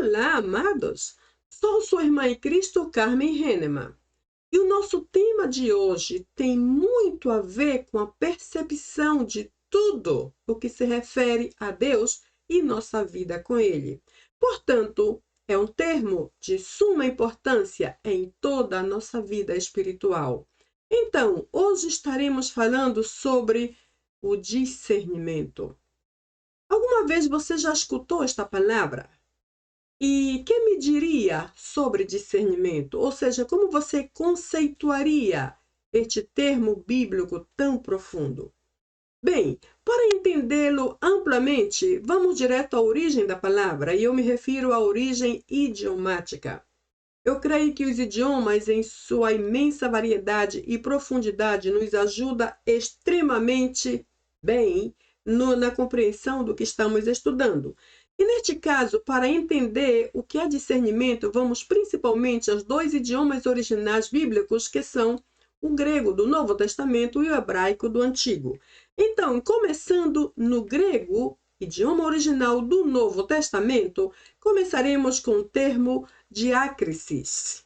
Olá, amados! Sou sua irmã em Cristo, Carmen Henneman. E o nosso tema de hoje tem muito a ver com a percepção de tudo o que se refere a Deus e nossa vida com Ele. Portanto, é um termo de suma importância em toda a nossa vida espiritual. Então, hoje estaremos falando sobre o discernimento. Alguma vez você já escutou esta palavra? E que me diria sobre discernimento? Ou seja, como você conceituaria este termo bíblico tão profundo? Bem, para entendê-lo amplamente, vamos direto à origem da palavra, e eu me refiro à origem idiomática. Eu creio que os idiomas, em sua imensa variedade e profundidade, nos ajuda extremamente bem na compreensão do que estamos estudando. E neste caso, para entender o que é discernimento, vamos principalmente aos dois idiomas originais bíblicos, que são o grego do Novo Testamento e o hebraico do Antigo. Então, começando no grego, idioma original do Novo Testamento, começaremos com o termo diácrisis.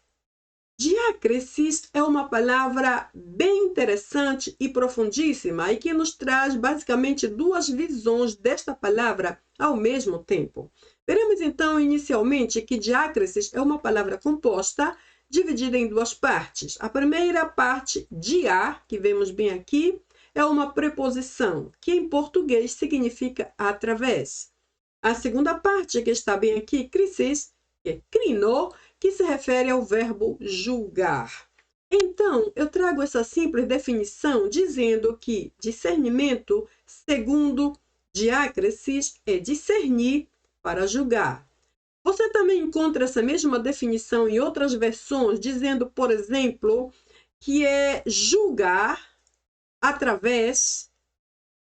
Diácrisis é uma palavra bem interessante e profundíssima e que nos traz basicamente duas visões desta palavra ao mesmo tempo. Veremos então inicialmente que diácrisis é uma palavra composta, dividida em duas partes. A primeira parte, diá, que vemos bem aqui, é uma preposição, que em português significa através. A segunda parte, que está bem aqui, crisis, que é crino, que se refere ao verbo julgar. Então, eu trago essa simples definição dizendo que discernimento, segundo diácrisis, é discernir para julgar. Você também encontra essa mesma definição em outras versões, dizendo, por exemplo, que é julgar através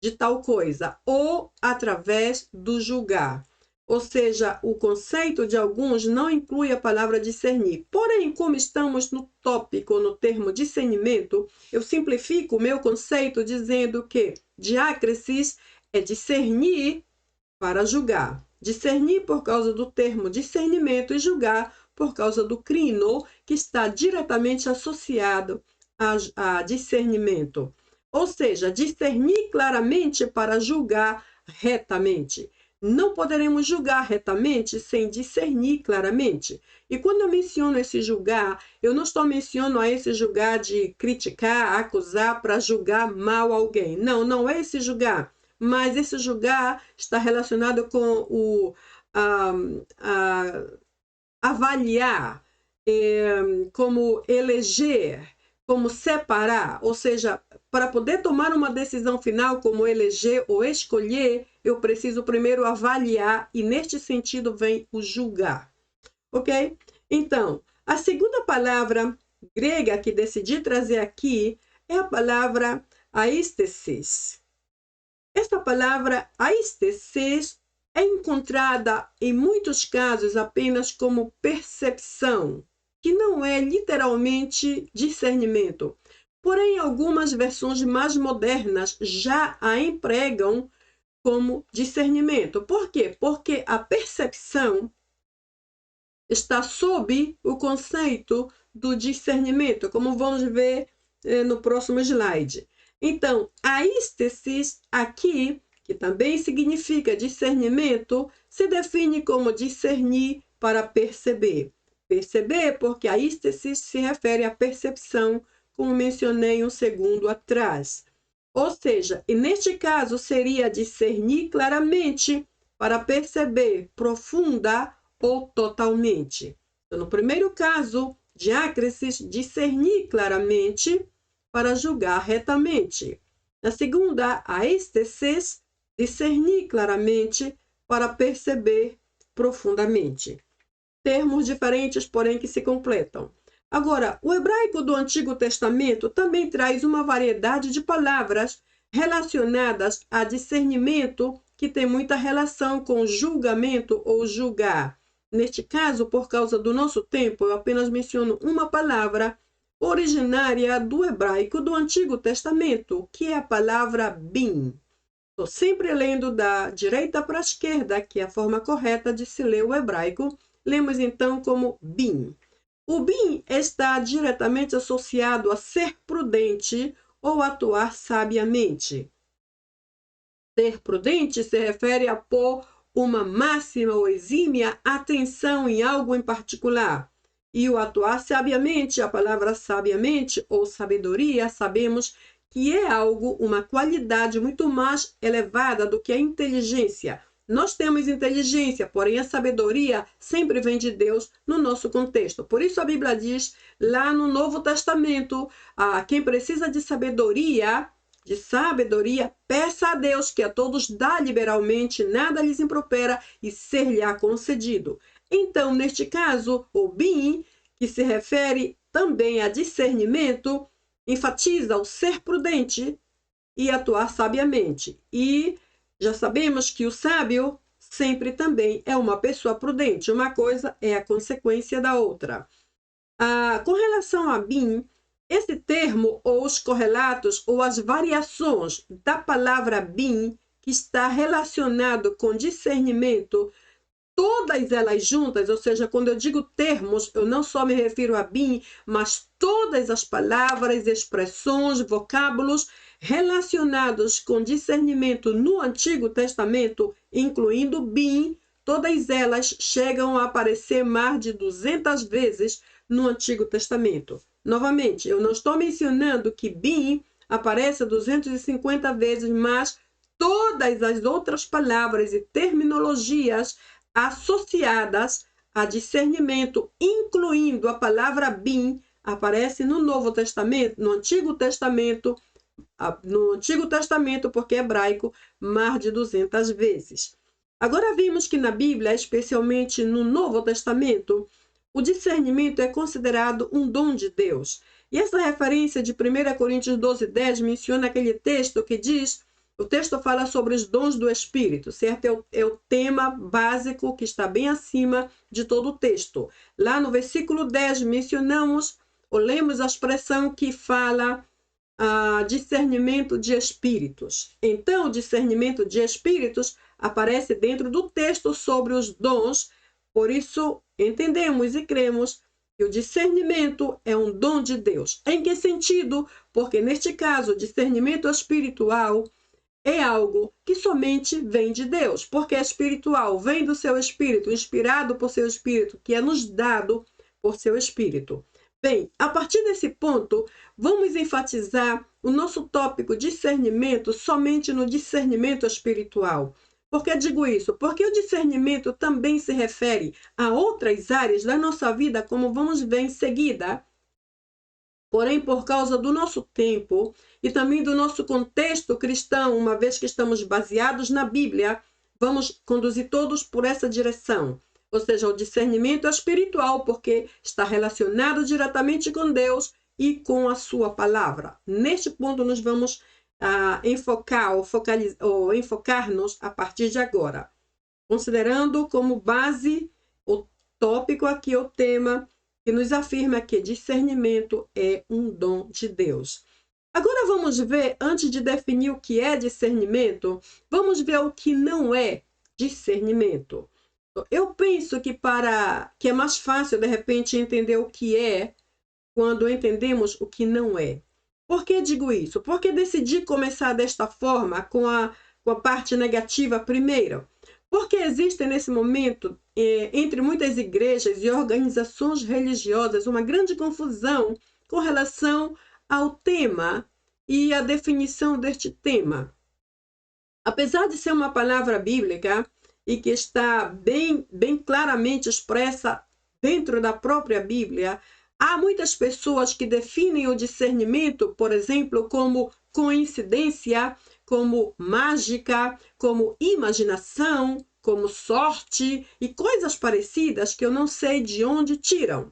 de tal coisa, ou através do julgar. Ou seja, o conceito de alguns não inclui a palavra discernir. Porém, como estamos no tópico, no termo discernimento, eu simplifico o meu conceito dizendo que diácrisis é discernir para julgar. Discernir por causa do termo discernimento e julgar por causa do crino, que está diretamente associado a discernimento. Ou seja, discernir claramente para julgar retamente. Não poderemos julgar retamente sem discernir claramente. E quando eu menciono esse julgar, eu não estou mencionando a esse julgar de criticar, acusar para julgar mal alguém. Não, não é esse julgar. Mas esse julgar está relacionado com o avaliar, como eleger, como separar, ou seja, para poder tomar uma decisão final como eleger ou escolher, eu preciso primeiro avaliar e neste sentido vem o julgar, ok? Então, a segunda palavra grega que decidi trazer aqui é a palavra aistesis. Esta palavra aistesis é encontrada em muitos casos apenas como percepção, que não é literalmente discernimento. Porém, algumas versões mais modernas já a empregam como discernimento. Por quê? Porque a percepção está sob o conceito do discernimento, como vamos ver no próximo slide. Então, a eistesis aqui, que também significa discernimento, se define como discernir para perceber. Perceber porque a eistesis se refere à percepção, como mencionei um segundo atrás. Ou seja, e neste caso seria discernir claramente para perceber profunda ou totalmente. Então, no primeiro caso, diácrisis, discernir claramente para julgar retamente. Na segunda, aistesis, discernir claramente para perceber profundamente. Termos diferentes, porém, que se completam. Agora, o hebraico do Antigo Testamento também traz uma variedade de palavras relacionadas a discernimento que tem muita relação com julgamento ou julgar. Neste caso, por causa do nosso tempo, eu apenas menciono uma palavra originária do hebraico do Antigo Testamento, que é a palavra bin. Estou sempre lendo da direita para a esquerda, que é a forma correta de se ler o hebraico, lemos então como bem. O bem está diretamente associado a ser prudente ou atuar sabiamente. Ser prudente se refere a pôr uma máxima ou exímia atenção em algo em particular. E o atuar sabiamente, a palavra sabiamente ou sabedoria, sabemos que é algo, uma qualidade muito mais elevada do que a inteligência. Nós temos inteligência, porém a sabedoria sempre vem de Deus no nosso contexto. Por isso a Bíblia diz lá no Novo Testamento, quem precisa de sabedoria, peça a Deus, que a todos dá liberalmente, nada lhes impropera e ser-lhe-á concedido. Então, neste caso, o bem, que se refere também a discernimento, enfatiza o ser prudente e atuar sabiamente. E já sabemos que o sábio sempre também é uma pessoa prudente. Uma coisa é a consequência da outra. Com relação a bem, esse termo, ou os correlatos, ou as variações da palavra bem, que está relacionado com discernimento, todas elas juntas, ou seja, quando eu digo termos, eu não só me refiro a bem, mas todas as palavras, expressões, vocábulos relacionados com discernimento no Antigo Testamento, incluindo bem, todas elas chegam a aparecer mais de 200 vezes no Antigo Testamento. Novamente, eu não estou mencionando que bem aparece 250 vezes, mas todas as outras palavras e terminologias associadas a discernimento, incluindo a palavra bem, aparece no Novo Testamento, no Antigo Testamento, porque é hebraico, mais de 200 vezes. Agora vimos que na Bíblia, especialmente no Novo Testamento, o discernimento é considerado um dom de Deus. E essa referência de 1 Coríntios 12:10 menciona aquele texto que diz, o texto fala sobre os dons do Espírito, certo? É o tema básico que está bem acima de todo o texto. Lá no versículo 10 mencionamos, ou lemos a expressão que fala discernimento de espíritos. Então, o discernimento de espíritos aparece dentro do texto sobre os dons. Por isso, entendemos e cremos que o discernimento é um dom de Deus. Em que sentido? Porque, neste caso, o discernimento espiritual é algo que somente vem de Deus. Porque é espiritual, vem do seu Espírito, inspirado por seu Espírito, que é nos dado por seu Espírito. Bem, a partir desse ponto, vamos enfatizar o nosso tópico discernimento somente no discernimento espiritual. Por que digo isso? Porque o discernimento também se refere a outras áreas da nossa vida, como vamos ver em seguida. Porém, por causa do nosso tempo e também do nosso contexto cristão, uma vez que estamos baseados na Bíblia, vamos conduzir todos por essa direção. Ou seja, o discernimento espiritual, porque está relacionado diretamente com Deus e com a sua palavra. Neste ponto, nós vamos enfocar-nos a partir de agora, considerando como base o tópico aqui, o tema, que nos afirma que discernimento é um dom de Deus. Agora vamos ver, antes de definir o que é discernimento, vamos ver o que não é discernimento. Eu penso que é mais fácil, de repente, entender o que é quando entendemos o que não é. Por que digo isso? Porque decidi começar desta forma, com a parte negativa primeiro. Porque existe nesse momento, entre muitas igrejas e organizações religiosas, uma grande confusão com relação ao tema e à definição deste tema. Apesar de ser uma palavra bíblica e que está bem claramente expressa dentro da própria Bíblia, há muitas pessoas que definem o discernimento, por exemplo, como coincidência, como mágica, como imaginação, como sorte e coisas parecidas que eu não sei de onde tiram.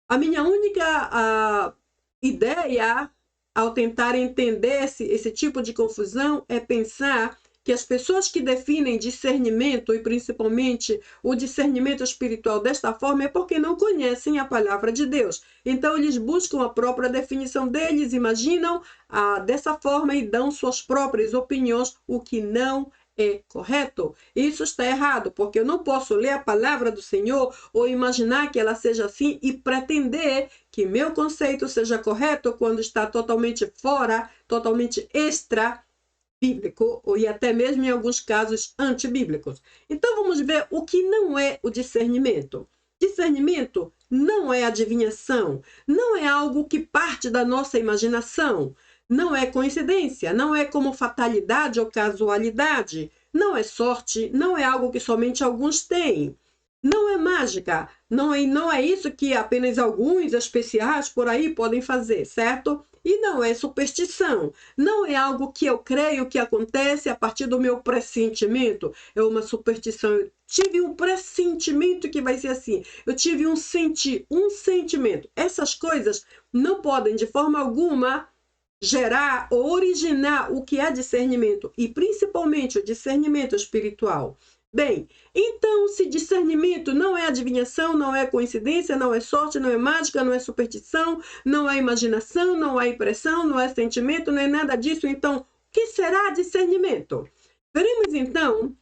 A minha única ideia ao tentar entender esse tipo de confusão é pensar que as pessoas que definem discernimento, e principalmente o discernimento espiritual desta forma, é porque não conhecem a palavra de Deus. Então, eles buscam a própria definição deles, imaginam dessa forma e dão suas próprias opiniões, o que não é correto? Isso está errado, porque eu não posso ler a palavra do Senhor ou imaginar que ela seja assim e pretender que meu conceito seja correto quando está totalmente fora, totalmente extra bíblico, ou e até mesmo em alguns casos antibíblicos. Então vamos ver o que não é o discernimento. Discernimento não é adivinhação, não é algo que parte da nossa imaginação, não é coincidência, não é como fatalidade ou casualidade, não é sorte, não é algo que somente alguns têm. Não é mágica, não é isso que apenas alguns especiais por aí podem fazer, certo? E não é superstição, não é algo que eu creio que acontece a partir do meu pressentimento, é uma superstição. Eu tive um pressentimento que vai ser assim, eu tive um sentimento. Essas coisas não podem de forma alguma gerar ou originar o que é discernimento, e principalmente o discernimento espiritual. Bem, então, se discernimento não é adivinhação, não é coincidência, não é sorte, não é mágica, não é superstição, não é imaginação, não é impressão, não é sentimento, não é nada disso, então, o que será discernimento? Veremos, então,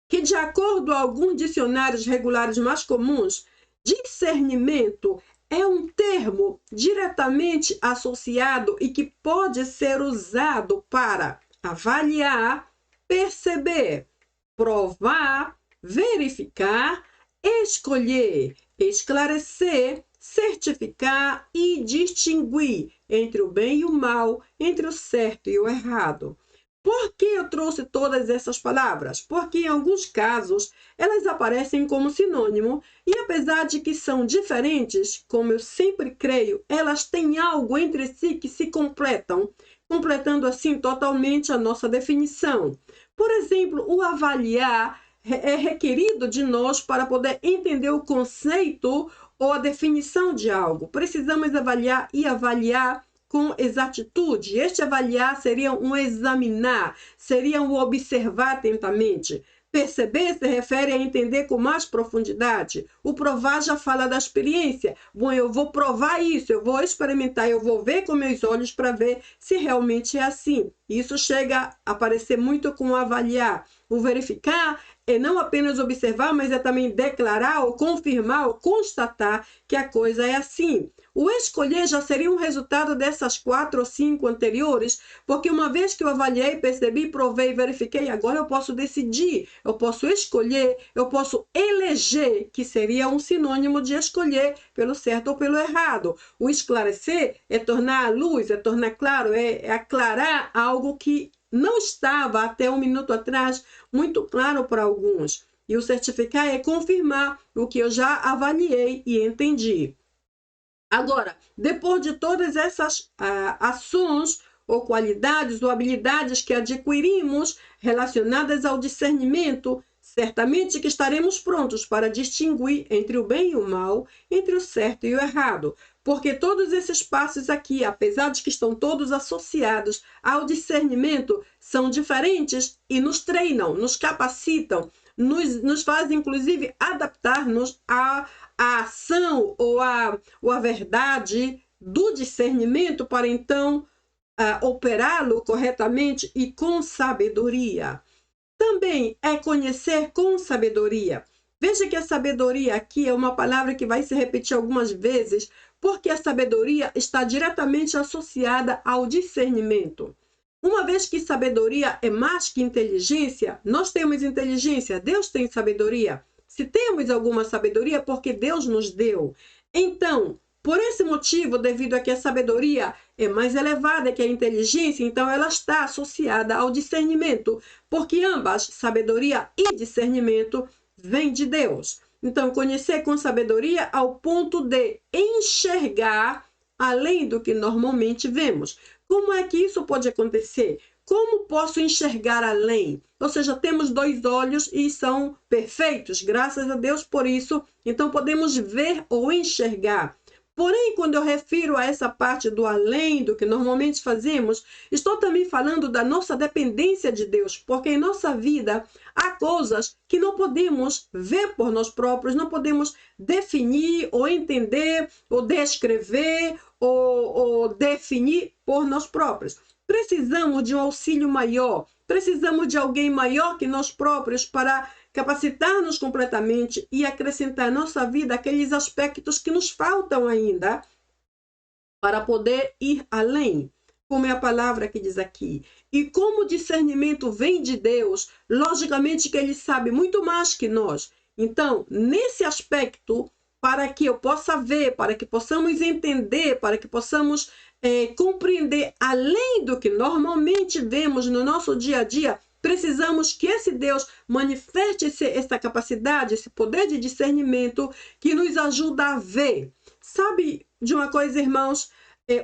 que de acordo a alguns dicionários regulares mais comuns, discernimento é um termo diretamente associado e que pode ser usado para avaliar, perceber, provar, verificar, escolher, esclarecer, certificar e distinguir entre o bem e o mal, entre o certo e o errado. Por que eu trouxe todas essas palavras? Porque em alguns casos elas aparecem como sinônimo e apesar de que são diferentes, como eu sempre creio, elas têm algo entre si que se completam, completando assim totalmente a nossa definição. Por exemplo, o avaliar é requerido de nós para poder entender o conceito ou a definição de algo. Precisamos avaliar e avaliar com exatitude. Este avaliar seria um examinar, seria um observar atentamente. Perceber se refere a entender com mais profundidade. O provar já fala da experiência. Bom, eu vou provar isso, eu vou experimentar, eu vou ver com meus olhos para ver se realmente é assim. Isso chega a aparecer muito com o avaliar. O verificar é não apenas observar, mas é também declarar ou confirmar ou constatar que a coisa é assim. O escolher já seria um resultado dessas 4 ou 5 anteriores, porque uma vez que eu avaliei, percebi, provei, verifiquei, agora eu posso decidir, eu posso escolher, eu posso eleger, que seria um sinônimo de escolher pelo certo ou pelo errado. O esclarecer é tornar a luz, é tornar claro, é aclarar algo que não estava até um minuto atrás muito claro para alguns. E o certificar é confirmar o que eu já avaliei e entendi. Agora, depois de todas essas ações ou qualidades ou habilidades que adquirimos relacionadas ao discernimento, certamente que estaremos prontos para distinguir entre o bem e o mal, entre o certo e o errado. Porque todos esses passos aqui, apesar de que estão todos associados ao discernimento, são diferentes e nos treinam, nos capacitam, nos fazem, inclusive, adaptar-nos a ação ou a verdade do discernimento para então operá-lo corretamente e com sabedoria. Também é conhecer com sabedoria. Veja que a sabedoria aqui é uma palavra que vai se repetir algumas vezes, porque a sabedoria está diretamente associada ao discernimento. Uma vez que sabedoria é mais que inteligência, nós temos inteligência, Deus tem sabedoria. Se temos alguma sabedoria, porque Deus nos deu. Então, por esse motivo, devido a que a sabedoria é mais elevada que a inteligência, então ela está associada ao discernimento, porque ambas, sabedoria e discernimento, vêm de Deus. Então, conhecer com sabedoria ao ponto de enxergar além do que normalmente vemos. Como é que isso pode acontecer? Como posso enxergar além? Ou seja, temos 2 olhos e são perfeitos, graças a Deus por isso. Então, podemos ver ou enxergar. Porém, quando eu refiro a essa parte do além do que normalmente fazemos, estou também falando da nossa dependência de Deus, porque em nossa vida há coisas que não podemos ver por nós próprios, não podemos definir ou entender ou descrever ou definir por nós próprios. Precisamos de um auxílio maior, precisamos de alguém maior que nós próprios para capacitar-nos completamente e acrescentar à nossa vida aqueles aspectos que nos faltam ainda para poder ir além, como é a palavra que diz aqui. E como o discernimento vem de Deus, logicamente que ele sabe muito mais que nós. Então, nesse aspecto, para que eu possa ver, para que possamos entender, para que possamos compreender além do que normalmente vemos no nosso dia a dia, precisamos que esse Deus manifeste essa capacidade, esse poder de discernimento que nos ajuda a ver. Sabe de uma coisa, irmãos?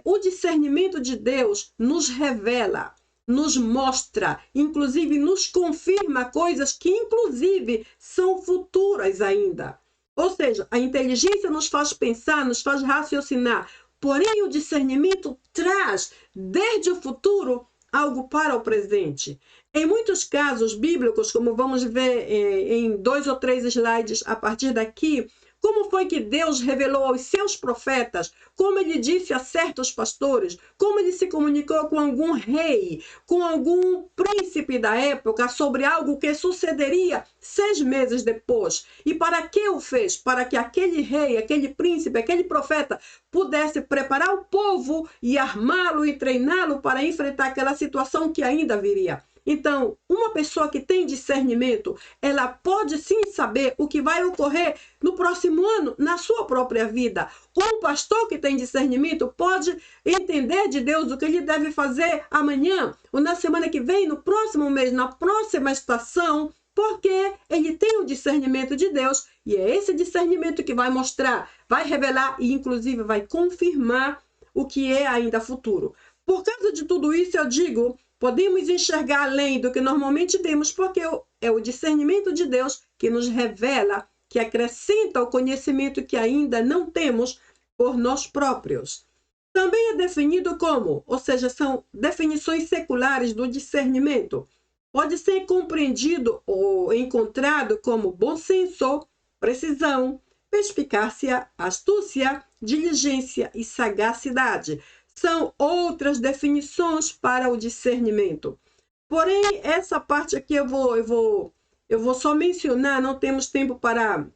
O discernimento de Deus nos revela, nos mostra, inclusive nos confirma coisas que inclusive são futuras ainda. Ou seja, a inteligência nos faz pensar, nos faz raciocinar, porém o discernimento traz desde o futuro algo para o presente. Em muitos casos bíblicos, como vamos ver em 2 ou 3 slides a partir daqui, como foi que Deus revelou aos seus profetas, como ele disse a certos pastores, como ele se comunicou com algum rei, com algum príncipe da época sobre algo que sucederia 6 meses depois. E para que o fez? Para que aquele rei, aquele príncipe, aquele profeta pudesse preparar o povo e armá-lo e treiná-lo para enfrentar aquela situação que ainda viria. Então, uma pessoa que tem discernimento, ela pode sim saber o que vai ocorrer no próximo ano, na sua própria vida. Um pastor que tem discernimento pode entender de Deus o que ele deve fazer amanhã, ou na semana que vem, no próximo mês, na próxima estação, porque ele tem o discernimento de Deus, e é esse discernimento que vai mostrar, vai revelar e inclusive vai confirmar o que é ainda futuro. Por causa de tudo isso, eu digo, podemos enxergar além do que normalmente vemos, porque é o discernimento de Deus que nos revela, que acrescenta o conhecimento que ainda não temos por nós próprios. Também é definido como, ou seja, são definições seculares do discernimento. Pode ser compreendido ou encontrado como bom senso, precisão, perspicácia, astúcia, diligência e sagacidade. São outras definições para o discernimento. Porém, essa parte aqui eu vou só mencionar, não temos tempo para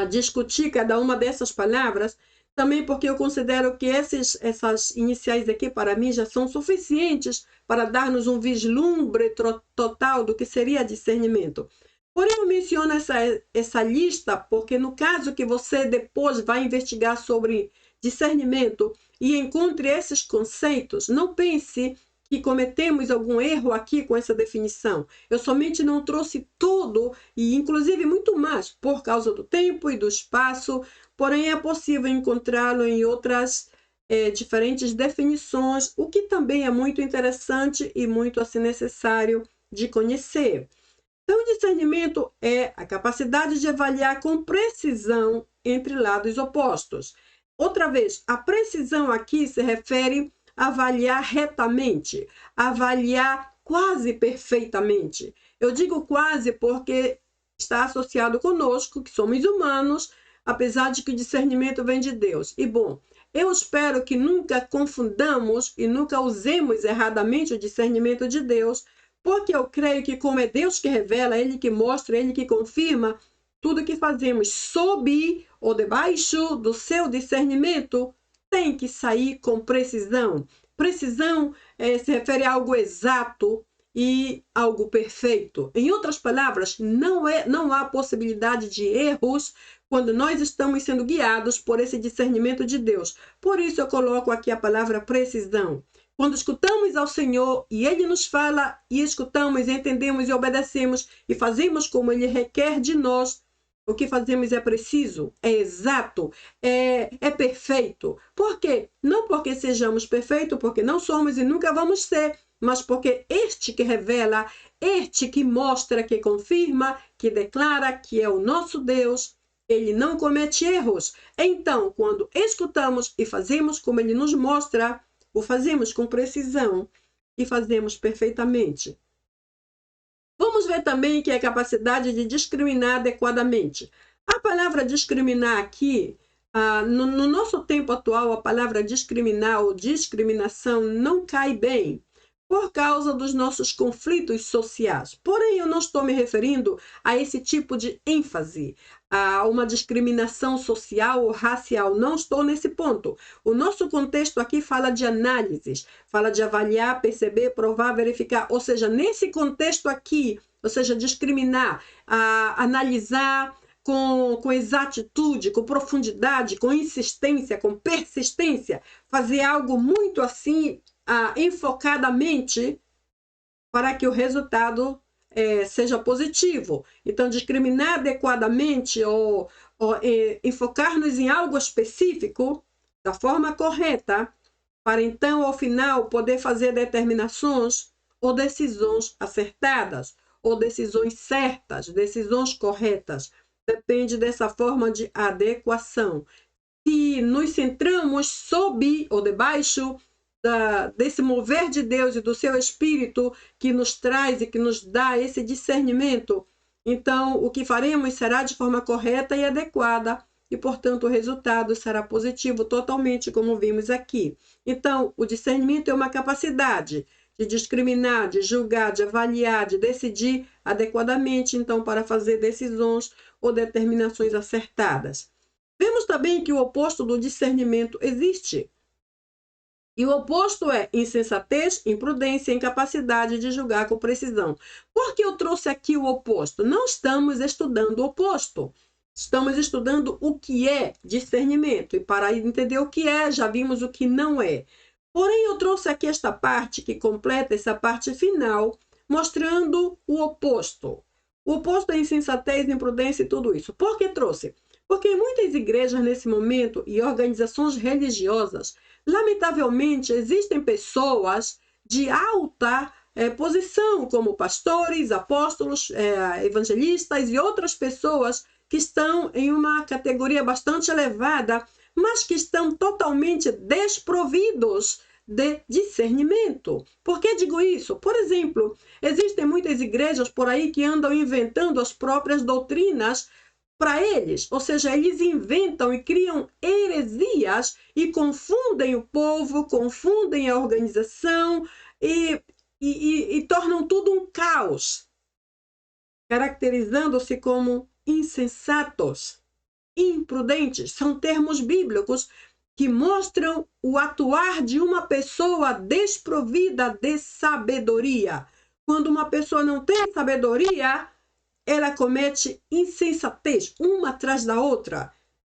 discutir cada uma dessas palavras, também porque eu considero que essas iniciais aqui, para mim, já são suficientes para dar-nos um vislumbre total do que seria discernimento. Porém, eu menciono essa lista porque no caso que você depois vai investigar sobre discernimento e encontre esses conceitos, não pense que cometemos algum erro aqui com essa definição. Eu somente não trouxe tudo e inclusive muito mais por causa do tempo e do espaço, porém é possível encontrá-lo em outras diferentes definições, o que também é muito interessante e muito assim necessário de conhecer. Então, o discernimento é a capacidade de avaliar com precisão entre lados opostos. Outra vez, a precisão aqui se refere a avaliar retamente, avaliar quase perfeitamente. Eu digo quase porque está associado conosco, que somos humanos, apesar de que o discernimento vem de Deus. E bom, eu espero que nunca confundamos e nunca usemos erradamente o discernimento de Deus, porque eu creio que como é Deus que revela, Ele que mostra, Ele que confirma, tudo que fazemos sob ou debaixo do seu discernimento tem que sair com precisão. Precisão se refere a algo exato e algo perfeito. Em outras palavras, não há possibilidade de erros quando nós estamos sendo guiados por esse discernimento de Deus. Por isso eu coloco aqui a palavra precisão. Quando escutamos ao Senhor e Ele nos fala e escutamos, entendemos e obedecemos e fazemos como Ele requer de nós, o que fazemos é preciso, é exato, é perfeito. Por quê? Não porque sejamos perfeitos, porque não somos e nunca vamos ser, mas porque este que revela, este que mostra, que confirma, que declara que é o nosso Deus, Ele não comete erros. Então, quando escutamos e fazemos como Ele nos mostra, o fazemos com precisão e fazemos perfeitamente. Vamos ver também que é a capacidade de discriminar adequadamente. A palavra discriminar aqui, no nosso tempo atual, a palavra discriminar ou discriminação não cai bem, por causa dos nossos conflitos sociais. Porém, eu não estou me referindo a esse tipo de ênfase, a uma discriminação social ou racial. Não estou nesse ponto. O nosso contexto aqui fala de análises, fala de avaliar, perceber, provar, verificar. Ou seja, nesse contexto aqui, ou seja, discriminar, analisar com exatitude, com profundidade, com insistência, com persistência, fazer algo muito assim, enfocadamente, para que o resultado seja positivo. Então, discriminar adequadamente ou enfocar-nos em algo específico da forma correta, para então, ao final, poder fazer determinações ou decisões acertadas, ou decisões certas, decisões corretas. Depende dessa forma de adequação. Se nos centramos sob ou debaixo desse mover de Deus e do seu Espírito que nos traz e que nos dá esse discernimento, então o que faremos será de forma correta e adequada e, portanto, o resultado será positivo totalmente, como vimos aqui. Então, o discernimento é uma capacidade de discriminar, de julgar, de avaliar, de decidir adequadamente, então, para fazer decisões ou determinações acertadas. Vemos também que o oposto do discernimento existe. E o oposto é insensatez, imprudência, incapacidade de julgar com precisão. Por que eu trouxe aqui o oposto? Não estamos estudando o oposto. Estamos estudando o que é discernimento. E para entender o que é, já vimos o que não é. Porém, eu trouxe aqui esta parte que completa essa parte final, mostrando o oposto. O oposto é insensatez, imprudência e tudo isso. Por que trouxe? Porque em muitas igrejas nesse momento e organizações religiosas, lamentavelmente, existem pessoas de alta posição, como pastores, apóstolos, evangelistas e outras pessoas que estão em uma categoria bastante elevada, mas que estão totalmente desprovidos de discernimento. Por que digo isso? Por exemplo, existem muitas igrejas por aí que andam inventando as próprias doutrinas para eles, ou seja, eles inventam e criam heresias e confundem o povo, confundem a organização e tornam tudo um caos, caracterizando-se como insensatos, imprudentes. São termos bíblicos que mostram o atuar de uma pessoa desprovida de sabedoria. Quando uma pessoa não tem sabedoria, ela comete insensatez, uma atrás da outra,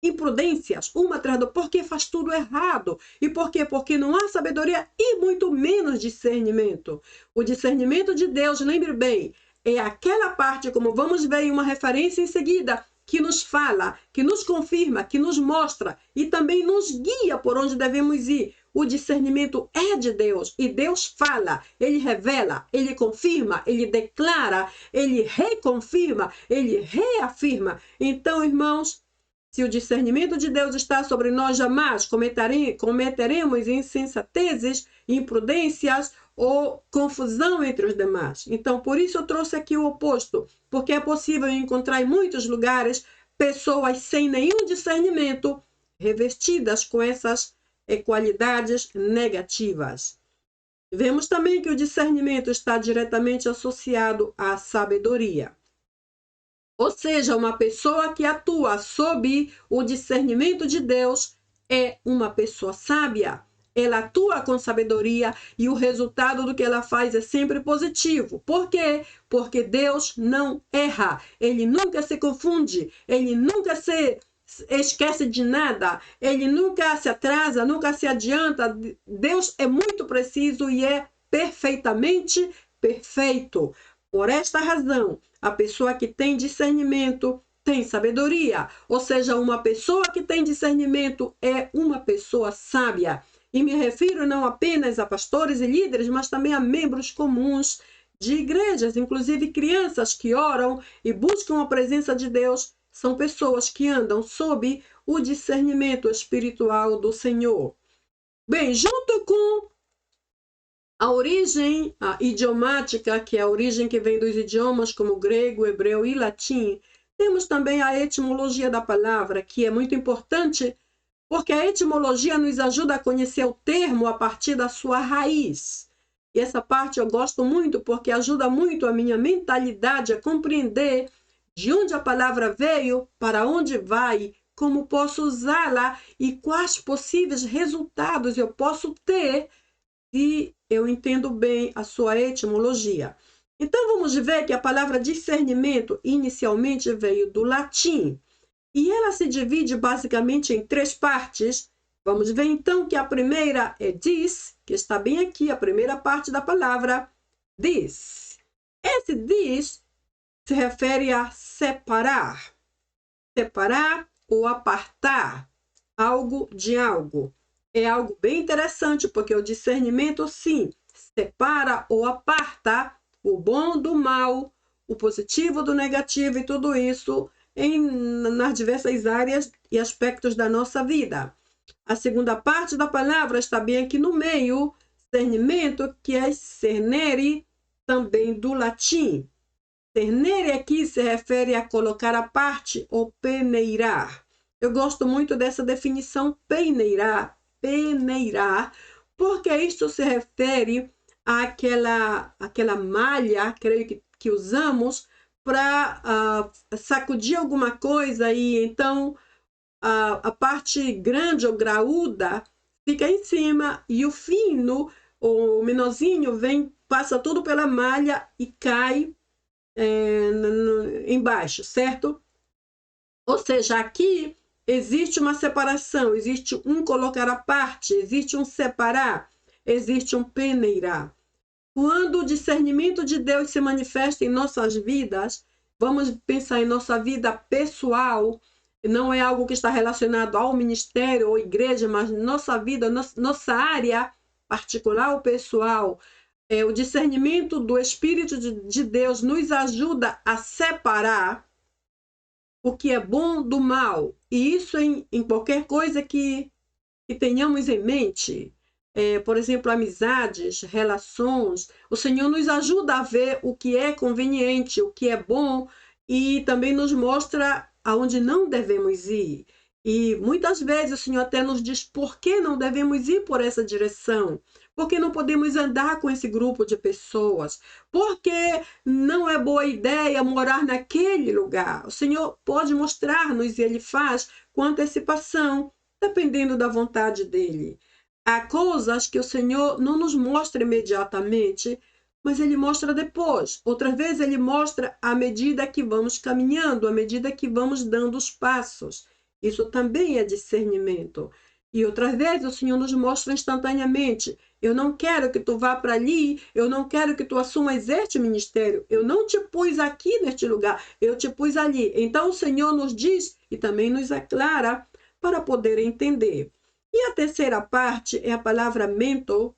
imprudências, uma atrás da outra, porque faz tudo errado. E por quê? Porque não há sabedoria e muito menos discernimento. O discernimento de Deus, lembre bem, é aquela parte, como vamos ver em uma referência em seguida, que nos fala, que nos confirma, que nos mostra e também nos guia por onde devemos ir. O discernimento é de Deus e Deus fala, Ele revela, Ele confirma, Ele declara, Ele reconfirma, Ele reafirma. Então, irmãos, se o discernimento de Deus está sobre nós, jamais cometeremos insensatezes, imprudências ou confusão entre os demais. Então, por isso eu trouxe aqui o oposto, porque é possível encontrar em muitos lugares pessoas sem nenhum discernimento, revestidas com essas qualidades negativas. Vemos também que o discernimento está diretamente associado à sabedoria. Ou seja, uma pessoa que atua sob o discernimento de Deus é uma pessoa sábia. Ela atua com sabedoria e o resultado do que ela faz é sempre positivo. Por quê? Porque Deus não erra. Ele nunca se confunde. Ele nunca se esquece de nada. Ele nunca se atrasa, nunca se adianta. Deus é muito preciso e é perfeitamente perfeito. Por esta razão, a pessoa que tem discernimento tem sabedoria. Ou seja, uma pessoa que tem discernimento é uma pessoa sábia. E me refiro não apenas a pastores e líderes, mas também a membros comuns de igrejas, inclusive crianças que oram e buscam a presença de Deus. São pessoas que andam sob o discernimento espiritual do Senhor. Bem, junto com a origem idiomática, que é a origem que vem dos idiomas como grego, hebreu e latim, temos também a etimologia da palavra, que é muito importante, porque a etimologia nos ajuda a conhecer o termo a partir da sua raiz. E essa parte eu gosto muito porque ajuda muito a minha mentalidade a compreender de onde a palavra veio, para onde vai, como posso usá-la e quais possíveis resultados eu posso ter se eu entendo bem a sua etimologia. Então vamos ver que a palavra discernimento inicialmente veio do latim e ela se divide basicamente em três partes. Vamos ver então que a primeira é dis, que está bem aqui, a primeira parte da palavra dis. Esse dis se refere a separar, separar ou apartar algo de algo. É algo bem interessante, porque o discernimento, sim, separa ou aparta o bom do mal, o positivo do negativo e tudo isso nas diversas áreas e aspectos da nossa vida. A segunda parte da palavra está bem aqui no meio, discernimento, que é cernere, também do latim. Cernere aqui se refere a colocar à parte ou peneirar. Eu gosto muito dessa definição peneirar, porque isto se refere àquela malha, creio que usamos para sacudir alguma coisa e então a parte grande ou graúda fica em cima e o fino, o menorzinho, passa tudo pela malha e cai embaixo, certo? Ou seja, aqui existe uma separação, existe um colocar à parte, existe um separar, existe um peneirar. Quando o discernimento de Deus se manifesta em nossas vidas, vamos pensar em nossa vida pessoal, não é algo que está relacionado ao ministério ou igreja, mas nossa vida, nossa área particular ou pessoal. O discernimento do Espírito de Deus nos ajuda a separar o que é bom do mal. E isso em qualquer coisa que tenhamos em mente. Por exemplo, amizades, relações. O Senhor nos ajuda a ver o que é conveniente, o que é bom e também nos mostra aonde não devemos ir. E muitas vezes o Senhor até nos diz por que não devemos ir por essa direção. Porque não podemos andar com esse grupo de pessoas. Porque não é boa ideia morar naquele lugar. O Senhor pode mostrar-nos e Ele faz com antecipação, dependendo da vontade dEle. Há coisas que o Senhor não nos mostra imediatamente, mas Ele mostra depois. Outras vezes Ele mostra à medida que vamos caminhando, à medida que vamos dando os passos. Isso também é discernimento. E outras vezes o Senhor nos mostra instantaneamente. Eu não quero que tu vá para ali, eu não quero que tu assumas este ministério. Eu não te pus aqui neste lugar, eu te pus ali. Então o Senhor nos diz e também nos aclara para poder entender. E a terceira parte é a palavra mento,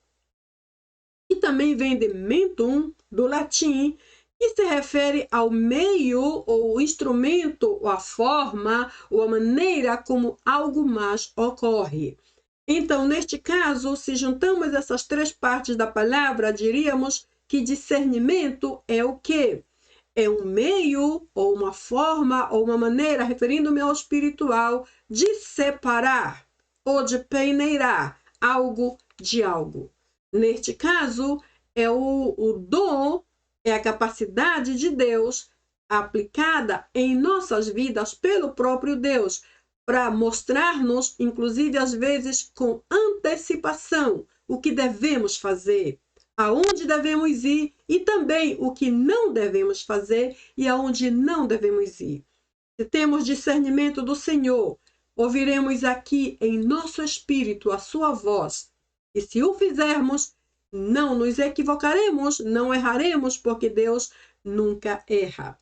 que também vem de mentum, do latim, que se refere ao meio, ou instrumento, ou a forma, ou a maneira como algo mais ocorre. Então, neste caso, se juntamos essas três partes da palavra, diríamos que discernimento é o quê? É um meio, ou uma forma, ou uma maneira, referindo-me ao espiritual, de separar ou de peneirar algo de algo. Neste caso, é o dom, é a capacidade de Deus aplicada em nossas vidas pelo próprio Deus, para mostrar-nos, inclusive às vezes com antecipação, o que devemos fazer, aonde devemos ir e também o que não devemos fazer e aonde não devemos ir. Se temos discernimento do Senhor, ouviremos aqui em nosso espírito a sua voz. E se o fizermos, não nos equivocaremos, não erraremos, porque Deus nunca erra.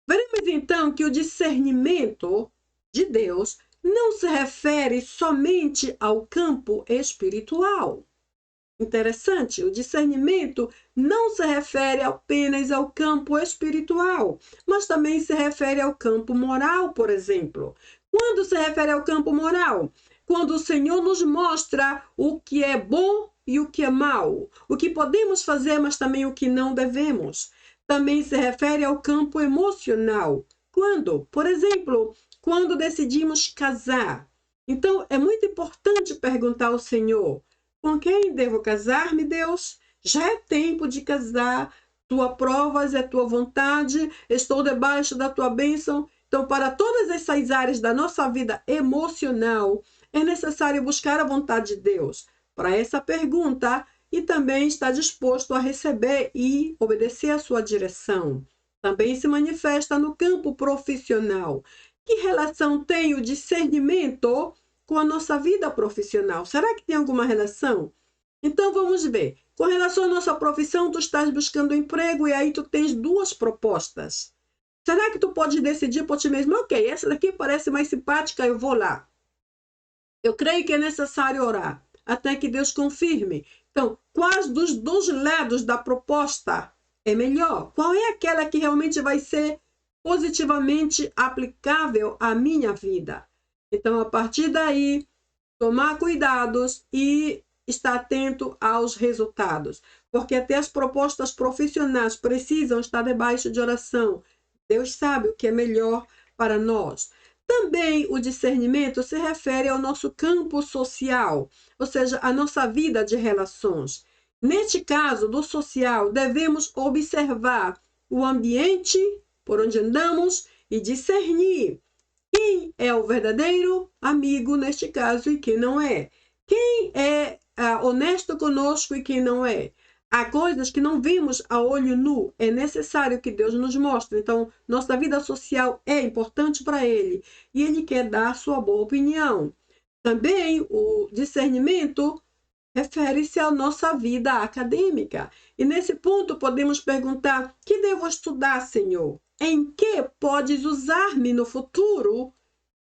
Veremos então que o discernimento de Deus não se refere somente ao campo espiritual. Interessante, o discernimento não se refere apenas ao campo espiritual, mas também se refere ao campo moral, por exemplo. Quando se refere ao campo moral? Quando o Senhor nos mostra o que é bom e o que é mal, o que podemos fazer, mas também o que não devemos. Também se refere ao campo emocional. Quando? Por exemplo, quando decidimos casar. Então, é muito importante perguntar ao Senhor: com quem devo casar-me, Deus? Já é tempo de casar. Tu aprovas, é tua vontade, estou debaixo da tua bênção. Então, para todas essas áreas da nossa vida emocional, é necessário buscar a vontade de Deus para essa pergunta e também estar disposto a receber e obedecer a sua direção. Também se manifesta no campo profissional. Que relação tem o discernimento com a nossa vida profissional? Será que tem alguma relação? Então vamos ver. Com relação à nossa profissão, tu estás buscando emprego e aí tu tens duas propostas. Será que tu pode decidir por ti mesmo? Ok, essa daqui parece mais simpática, eu vou lá. Eu creio que é necessário orar até que Deus confirme. Então, quais dos dois lados da proposta é melhor? Qual é aquela que realmente vai ser positivamente aplicável à minha vida? Então, a partir daí, tomar cuidados e estar atento aos resultados, porque até as propostas profissionais precisam estar debaixo de oração. Deus sabe o que é melhor para nós. Também o discernimento se refere ao nosso campo social, ou seja, a nossa vida de relações. Neste caso, do social, devemos observar o ambiente por onde andamos e discernir quem é o verdadeiro amigo neste caso e quem não é. Quem é honesto conosco e quem não é. Há coisas que não vimos a olho nu. É necessário que Deus nos mostre. Então, nossa vida social é importante para Ele. E Ele quer dar a sua boa opinião. Também o discernimento refere-se à nossa vida acadêmica. E nesse ponto podemos perguntar: que devo estudar, Senhor? Em que podes usar-me no futuro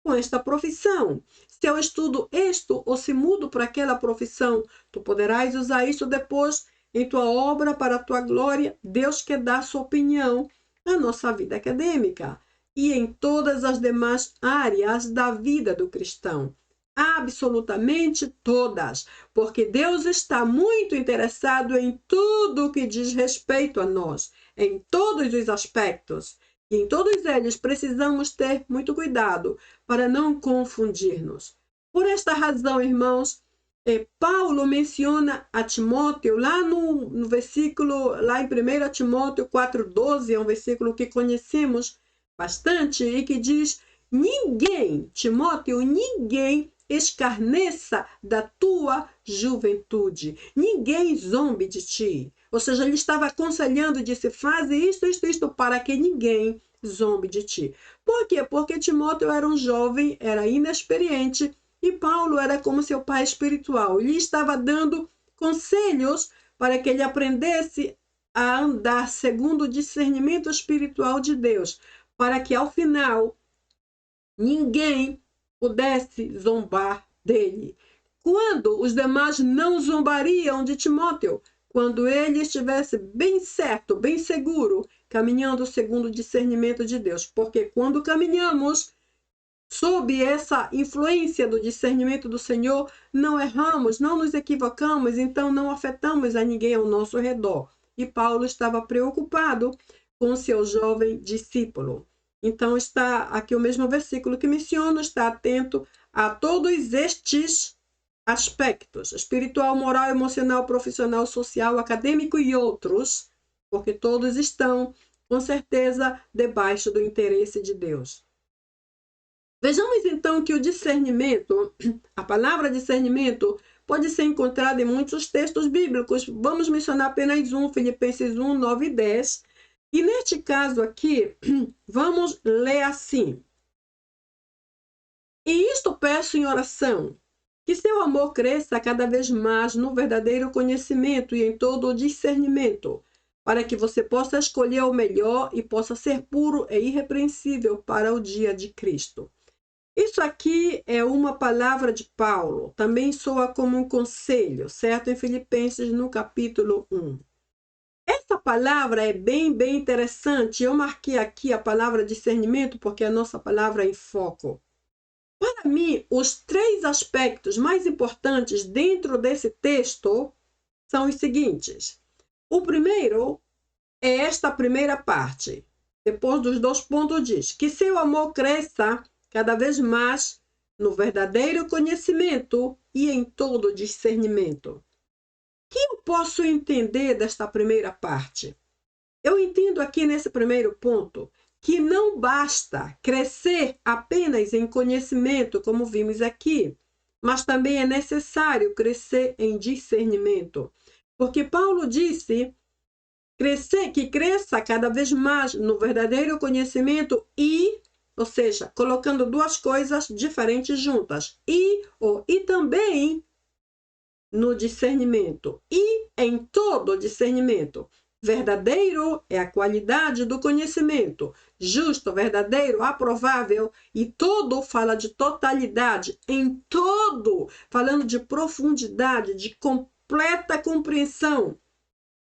com esta profissão? Se eu estudo isto ou se mudo para aquela profissão, tu poderás usar isso depois em tua obra para a tua glória. Deus quer dar sua opinião na nossa vida acadêmica e em todas as demais áreas da vida do cristão. Absolutamente todas, porque Deus está muito interessado em tudo que diz respeito a nós, em todos os aspectos. E em todos eles precisamos ter muito cuidado para não confundir-nos. Por esta razão, irmãos, Paulo menciona a Timóteo lá no versículo, lá em 1 Timóteo 4,12, é um versículo que conhecemos bastante e que diz: ninguém, Timóteo, ninguém escarneça da tua juventude. Ninguém zombe de ti. Ou seja, ele estava aconselhando, disse: faz isto, para que ninguém zombe de ti. Por quê? Porque Timóteo era um jovem, era inexperiente, e Paulo era como seu pai espiritual. Ele estava dando conselhos para que ele aprendesse a andar segundo o discernimento espiritual de Deus, para que ao final ninguém pudesse zombar dele. Quando os demais não zombariam de Timóteo, quando ele estivesse bem certo, bem seguro, caminhando segundo o discernimento de Deus. Porque quando caminhamos sob essa influência do discernimento do Senhor, não erramos, não nos equivocamos, então não afetamos a ninguém ao nosso redor. E Paulo estava preocupado com seu jovem discípulo. Então está aqui o mesmo versículo que menciona, está atento a todos estes aspectos, espiritual, moral, emocional, profissional, social, acadêmico e outros, porque todos estão, com certeza, debaixo do interesse de Deus. Vejamos então que o discernimento, a palavra discernimento, pode ser encontrada em muitos textos bíblicos. Vamos mencionar apenas um, Filipenses 1, 9 e 10. E neste caso aqui, vamos ler assim: e isto peço em oração, que seu amor cresça cada vez mais no verdadeiro conhecimento e em todo o discernimento, para que você possa escolher o melhor e possa ser puro e irrepreensível para o dia de Cristo. Isso aqui é uma palavra de Paulo, também soa como um conselho, certo? Em Filipenses, no capítulo 1. Essa palavra é bem interessante. Eu marquei aqui a palavra discernimento porque é a nossa palavra em foco. Para mim, os três aspectos mais importantes dentro desse texto são os seguintes. O primeiro é esta primeira parte. Depois dos dois pontos diz que seu amor cresça cada vez mais no verdadeiro conhecimento e em todo discernimento. que eu posso entender desta primeira parte? Eu entendo aqui nesse primeiro ponto que não basta crescer apenas em conhecimento, como vimos aqui, mas também é necessário crescer em discernimento. Porque Paulo disse que cresça cada vez mais no verdadeiro conhecimento ou seja, colocando duas coisas diferentes juntas, e também no discernimento, e em todo o discernimento. Verdadeiro é a qualidade do conhecimento, justo, verdadeiro, aprovável, e todo fala de totalidade, em todo, falando de profundidade, de completa compreensão,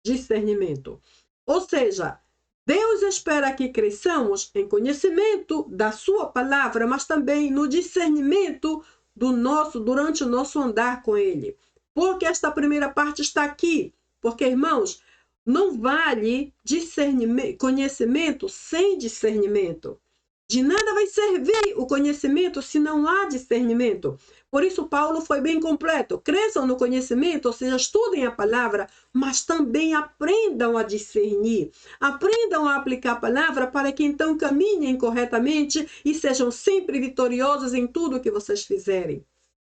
discernimento. Ou seja, Deus espera que cresçamos em conhecimento da sua palavra, mas também no discernimento durante o nosso andar com ele. Porque esta primeira parte está aqui. Porque, irmãos, não vale conhecimento sem discernimento. De nada vai servir o conhecimento se não há discernimento. Por isso, Paulo foi bem completo. Cresçam no conhecimento, ou seja, estudem a palavra, mas também aprendam a discernir. Aprendam a aplicar a palavra para que então caminhem corretamente e sejam sempre vitoriosos em tudo que vocês fizerem.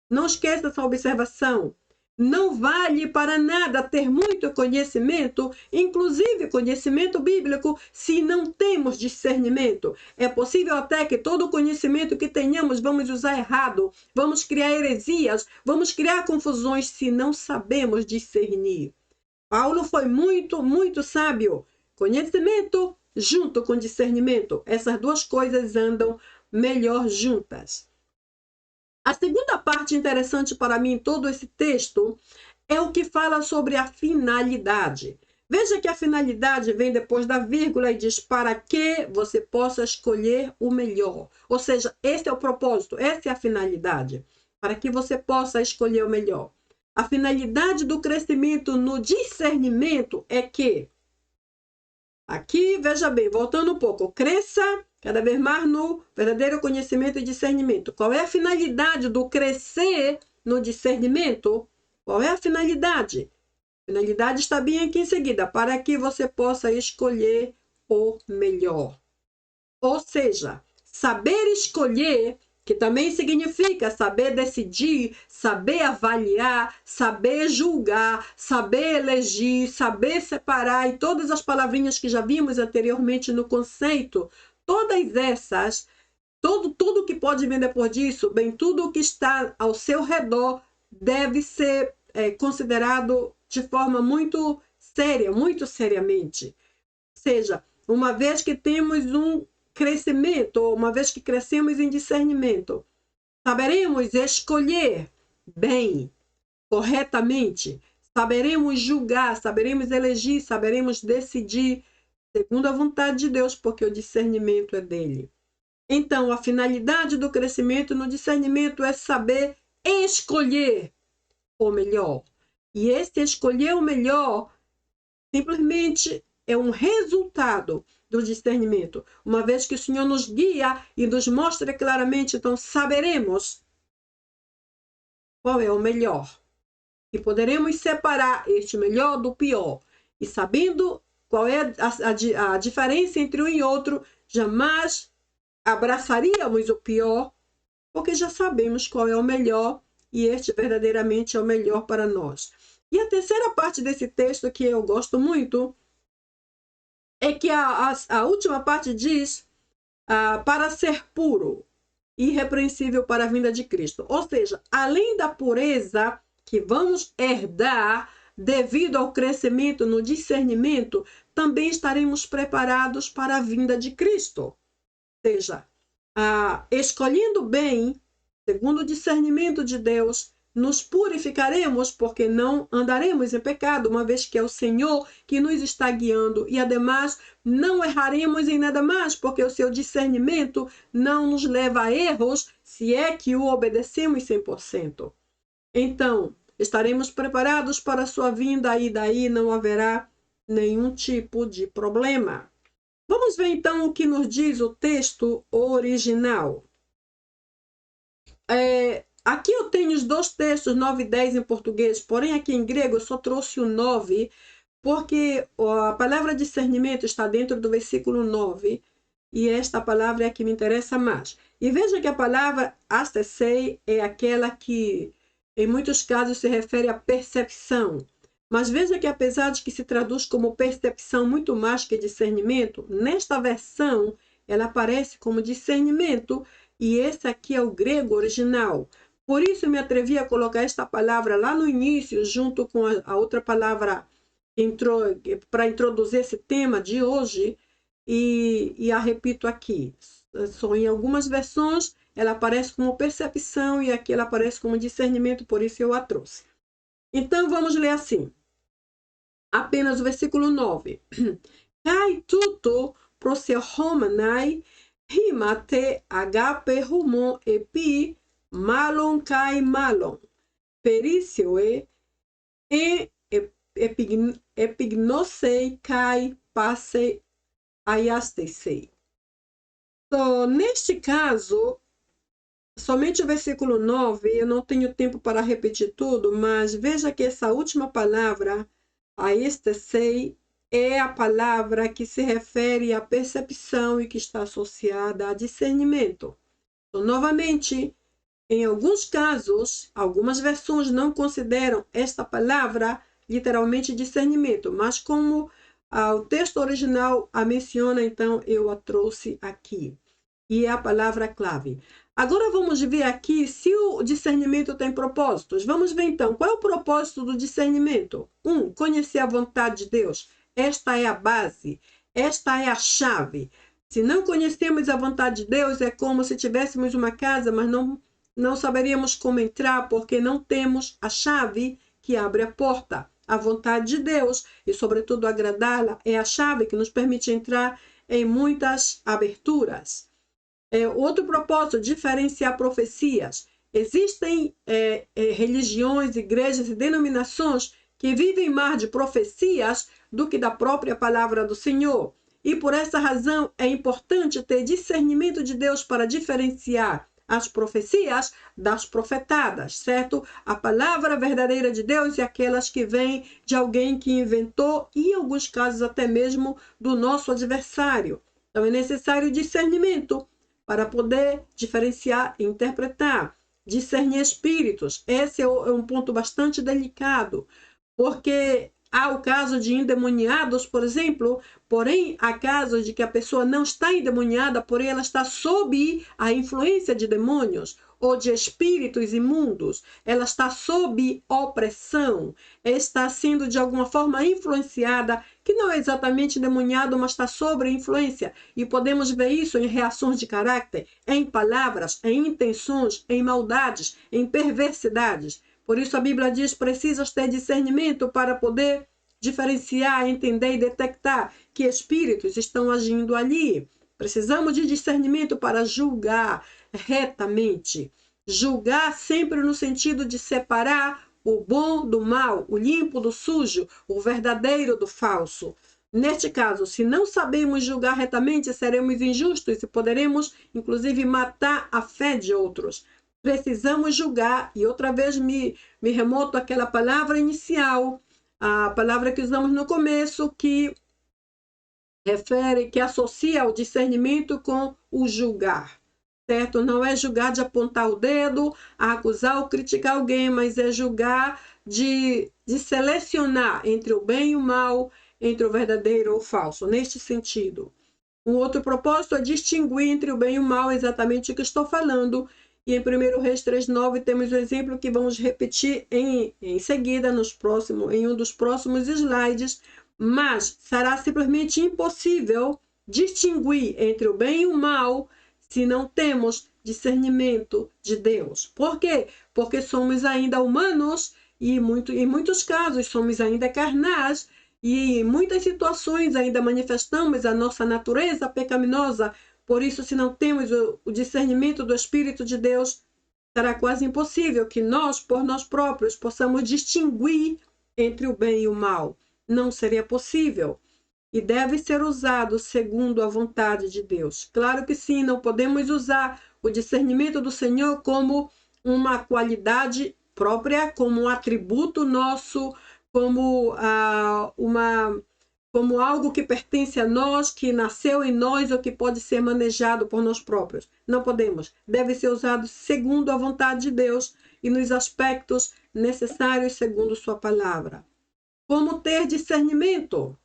Não esqueça essa observação. Não vale para nada ter muito conhecimento, inclusive conhecimento bíblico, se não temos discernimento. É possível até que todo o conhecimento que tenhamos vamos usar errado, vamos criar heresias, vamos criar confusões se não sabemos discernir. Paulo foi muito sábio. Conhecimento junto com discernimento. Essas duas coisas andam melhor juntas. A segunda parte interessante para mim em todo esse texto é o que fala sobre a finalidade. Veja que a finalidade vem depois da vírgula e diz para que você possa escolher o melhor. Ou seja, esse é o propósito, essa é a finalidade, para que você possa escolher o melhor. A finalidade do crescimento no discernimento é que, aqui, veja bem, voltando um pouco, cresça cada vez mais no verdadeiro conhecimento e discernimento. Qual é a finalidade do crescer no discernimento? Qual é a finalidade? A finalidade está bem aqui em seguida, para que você possa escolher o melhor. Ou seja, saber escolher, que também significa saber decidir, saber avaliar, saber julgar, saber elegir, saber separar, e todas as palavrinhas que já vimos anteriormente no conceito, todas essas, tudo que pode vir depois disso, bem, tudo o que está ao seu redor deve ser considerado de forma muito séria, muito seriamente. Ou seja, uma vez que temos um crescimento, ou uma vez que crescemos em discernimento, saberemos escolher bem, corretamente, saberemos julgar, saberemos elegir, saberemos decidir segundo a vontade de Deus, porque o discernimento é dele. Então, a finalidade do crescimento no discernimento é saber escolher o melhor. E esse escolher o melhor simplesmente é um resultado do discernimento. Uma vez que o Senhor nos guia e nos mostra claramente, então saberemos qual é o melhor. E poderemos separar este melhor do pior. E sabendo qual é a diferença entre um e outro, jamais abraçaríamos o pior, porque já sabemos qual é o melhor e este verdadeiramente é o melhor para nós. E a terceira parte desse texto que eu gosto muito é que a última parte diz para ser puro, irrepreensível para a vinda de Cristo. Ou seja, além da pureza que vamos herdar devido ao crescimento no discernimento, também estaremos preparados para a vinda de Cristo. Ou seja, escolhendo bem, segundo o discernimento de Deus, nos purificaremos porque não andaremos em pecado, uma vez que é o Senhor que nos está guiando. E, ademais, não erraremos em nada mais, porque o seu discernimento não nos leva a erros, se é que o obedecemos 100%. Então, estaremos preparados para a sua vinda e daí não haverá nenhum tipo de problema. Vamos ver, então, o que nos diz o texto original. Aqui eu tenho os dois textos, 9 e 10 em português, porém aqui em grego eu só trouxe o 9, porque a palavra discernimento está dentro do versículo 9, e esta palavra é a que me interessa mais. E veja que a palavra asthesei é aquela que, em muitos casos, se refere à percepção. Mas veja que apesar de que se traduz como percepção muito mais que discernimento, nesta versão ela aparece como discernimento, e esse aqui é o grego original. Por isso eu me atrevi a colocar esta palavra lá no início, junto com a outra palavra para introduzir esse tema de hoje, e a repito aqui. Só em algumas versões ela aparece como percepção e aqui ela aparece como discernimento, por isso eu a trouxe. Então vamos ler assim. Apenas o versículo 9. Kai tuto prosehomanai himate agape humon epi malon kai malon. Pericioe e epignosei kai passe aiastesei. Então, neste caso, somente o versículo 9, eu não tenho tempo para repetir tudo, mas veja que essa última palavra, aiastesei, é a palavra que se refere à percepção e que está associada a discernimento. Então, novamente, em alguns casos, algumas versões não consideram esta palavra literalmente discernimento, mas como o texto original a menciona, então eu a trouxe aqui. E é a palavra-clave. Agora vamos ver aqui se o discernimento tem propósitos. Vamos ver então, qual é o propósito do discernimento? 1. Conhecer a vontade de Deus. Esta é a base, esta é a chave. Se não conhecemos a vontade de Deus, é como se tivéssemos uma casa, mas não saberíamos como entrar, porque não temos a chave que abre a porta. A vontade de Deus, e sobretudo agradá-la, é a chave que nos permite entrar em muitas aberturas. Outro propósito, diferenciar profecias. Existem religiões, igrejas e denominações que vivem mais de profecias do que da própria palavra do Senhor. E por essa razão é importante ter discernimento de Deus para diferenciar as profecias das profetadas, certo? A palavra verdadeira de Deus e aquelas que vêm de alguém que inventou e, em alguns casos, até mesmo do nosso adversário. Então, é necessário discernimento para poder diferenciar e interpretar. Discernir espíritos. Esse é um ponto bastante delicado, porque há o caso de endemoniados, por exemplo, porém há casos de que a pessoa não está endemoniada, porém ela está sob a influência de demônios ou de espíritos imundos. Ela está sob opressão, está sendo de alguma forma influenciada, que não é exatamente endemoniado, mas está sob influência. E podemos ver isso em reações de caráter, em palavras, em intenções, em maldades, em perversidades. Por isso a Bíblia diz que precisas ter discernimento para poder diferenciar, entender e detectar que espíritos estão agindo ali. Precisamos de discernimento para julgar retamente. Julgar sempre no sentido de separar o bom do mal, o limpo do sujo, o verdadeiro do falso. Neste caso, se não sabemos julgar retamente, seremos injustos e poderemos, inclusive, matar a fé de outros. Precisamos julgar, e outra vez me remoto àquela palavra inicial, a palavra que usamos no começo, que refere, que associa o discernimento com o julgar, certo? Não é julgar de apontar o dedo, acusar ou criticar alguém, mas é julgar de selecionar entre o bem e o mal, entre o verdadeiro ou o falso, neste sentido. Um outro propósito é distinguir entre o bem e o mal, exatamente o que estou falando. E em 1 Reis 3,9 temos o exemplo que vamos repetir em seguida, em um dos próximos slides. Mas será simplesmente impossível distinguir entre o bem e o mal se não temos discernimento de Deus. Por quê? Porque somos ainda humanos e em muitos casos somos ainda carnais e em muitas situações ainda manifestamos a nossa natureza pecaminosa. Por isso, se não temos o discernimento do Espírito de Deus, será quase impossível que nós, por nós próprios, possamos distinguir entre o bem e o mal. Não seria possível. E deve ser usado segundo a vontade de Deus. Claro que sim, não podemos usar o discernimento do Senhor como uma qualidade própria, como um atributo nosso, como como algo que pertence a nós, que nasceu em nós ou que pode ser manejado por nós próprios. Não podemos. Deve ser usado segundo a vontade de Deus e nos aspectos necessários segundo sua palavra. Como ter discernimento?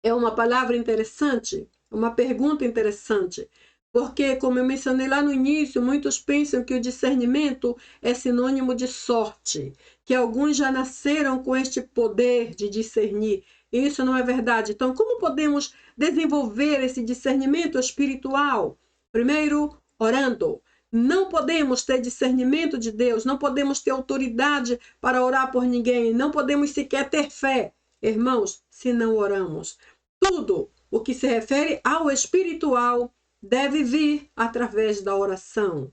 É uma palavra interessante, uma pergunta interessante, porque, como eu mencionei lá no início, muitos pensam que o discernimento é sinônimo de sorte, que alguns já nasceram com este poder de discernir. E isso não é verdade. Então, como podemos desenvolver esse discernimento espiritual? Primeiro, orando. Não podemos ter discernimento de Deus, não podemos ter autoridade para orar por ninguém, não podemos sequer ter fé, irmãos, se não oramos. Tudo o que se refere ao espiritual deve vir através da oração.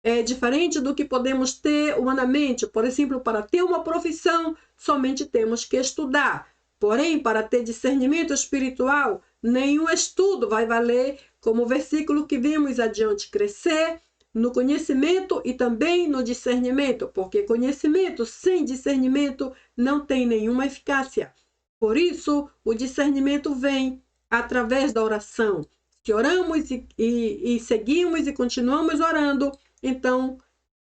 É diferente do que podemos ter humanamente. Por exemplo, para ter uma profissão, somente temos que estudar. Porém, para ter discernimento espiritual, nenhum estudo vai valer, como o versículo que vimos adiante, crescer no conhecimento e também no discernimento, porque conhecimento sem discernimento não tem nenhuma eficácia. Por isso, o discernimento vem através da oração. Se oramos e seguimos e continuamos orando, então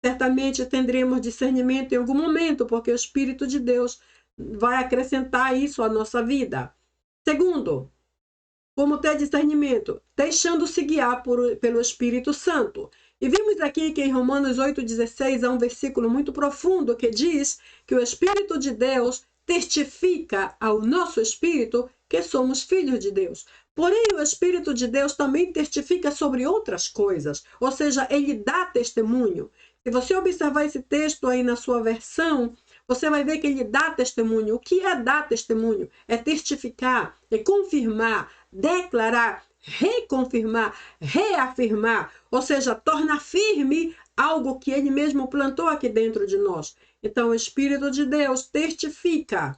certamente teremos discernimento em algum momento, porque o Espírito de Deus vai acrescentar isso à nossa vida. Segundo, como ter discernimento? Deixando-se guiar pelo Espírito Santo. E vimos aqui que em Romanos 8,16 há um versículo muito profundo que diz que o Espírito de Deus testifica ao nosso espírito que somos filhos de Deus. Porém, o Espírito de Deus também testifica sobre outras coisas, ou seja, ele dá testemunho. Se você observar esse texto aí na sua versão, você vai ver que ele dá testemunho. O que é dar testemunho? É testificar, é confirmar, declarar, reconfirmar, reafirmar, ou seja, torna firme algo que ele mesmo plantou aqui dentro de nós. Então, o Espírito de Deus testifica,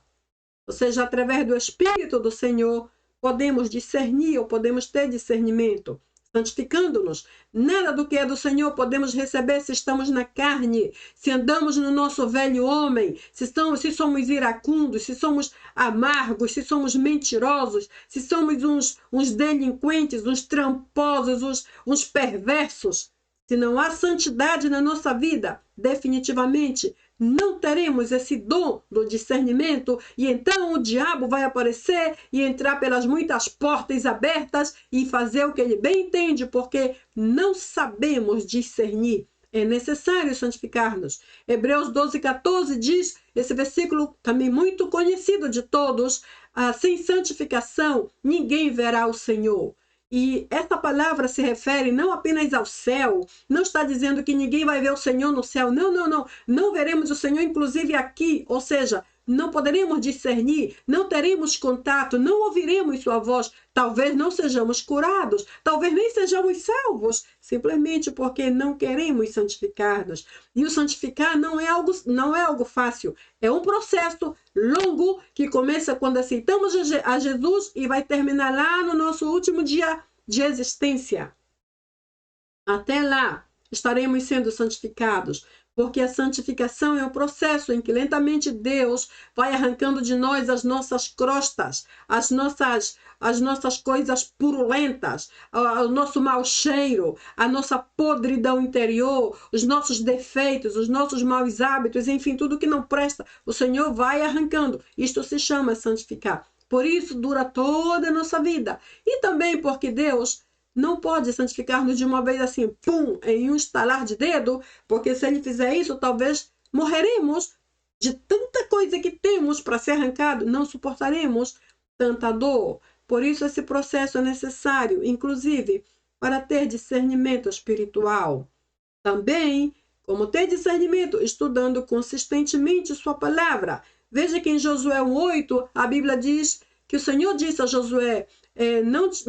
ou seja, através do Espírito do Senhor, podemos discernir ou podemos ter discernimento, santificando-nos. Nada do que é do Senhor podemos receber se estamos na carne, se andamos no nosso velho homem, se somos iracundos, se somos amargos, se somos mentirosos, se somos uns delinquentes, uns tramposos, uns perversos. Se não há santidade na nossa vida, definitivamente não teremos esse dom do discernimento e então o diabo vai aparecer e entrar pelas muitas portas abertas e fazer o que ele bem entende, porque não sabemos discernir. É necessário santificar-nos. Hebreus 12,14 diz, esse versículo também muito conhecido de todos, sem santificação ninguém verá o Senhor. E essa palavra se refere não apenas ao céu, não está dizendo que ninguém vai ver o Senhor no céu. Não, não, não. Não veremos o Senhor, inclusive aqui. Ou seja, não poderemos discernir, não teremos contato, não ouviremos sua voz. Talvez não sejamos curados, talvez nem sejamos salvos, simplesmente porque não queremos santificar-nos. E o santificar não é algo fácil. É um processo longo que começa quando aceitamos a Jesus e vai terminar lá no nosso último dia de existência. Até lá estaremos sendo santificados, porque a santificação é um processo em que lentamente Deus vai arrancando de nós as nossas crostas, as nossas coisas purulentas, o nosso mau cheiro, a nossa podridão interior, os nossos defeitos, os nossos maus hábitos, enfim, tudo que não presta, o Senhor vai arrancando. Isto se chama santificar. Por isso dura toda a nossa vida. E também porque Deus não pode santificar-nos de uma vez assim, pum, em um estalar de dedo, porque se ele fizer isso, talvez morreremos de tanta coisa que temos para ser arrancado, não suportaremos tanta dor. Por isso esse processo é necessário, inclusive, para ter discernimento espiritual. Também, como ter discernimento, estudando consistentemente sua palavra. Veja que em Josué 1:8, a Bíblia diz que o Senhor disse a Josué,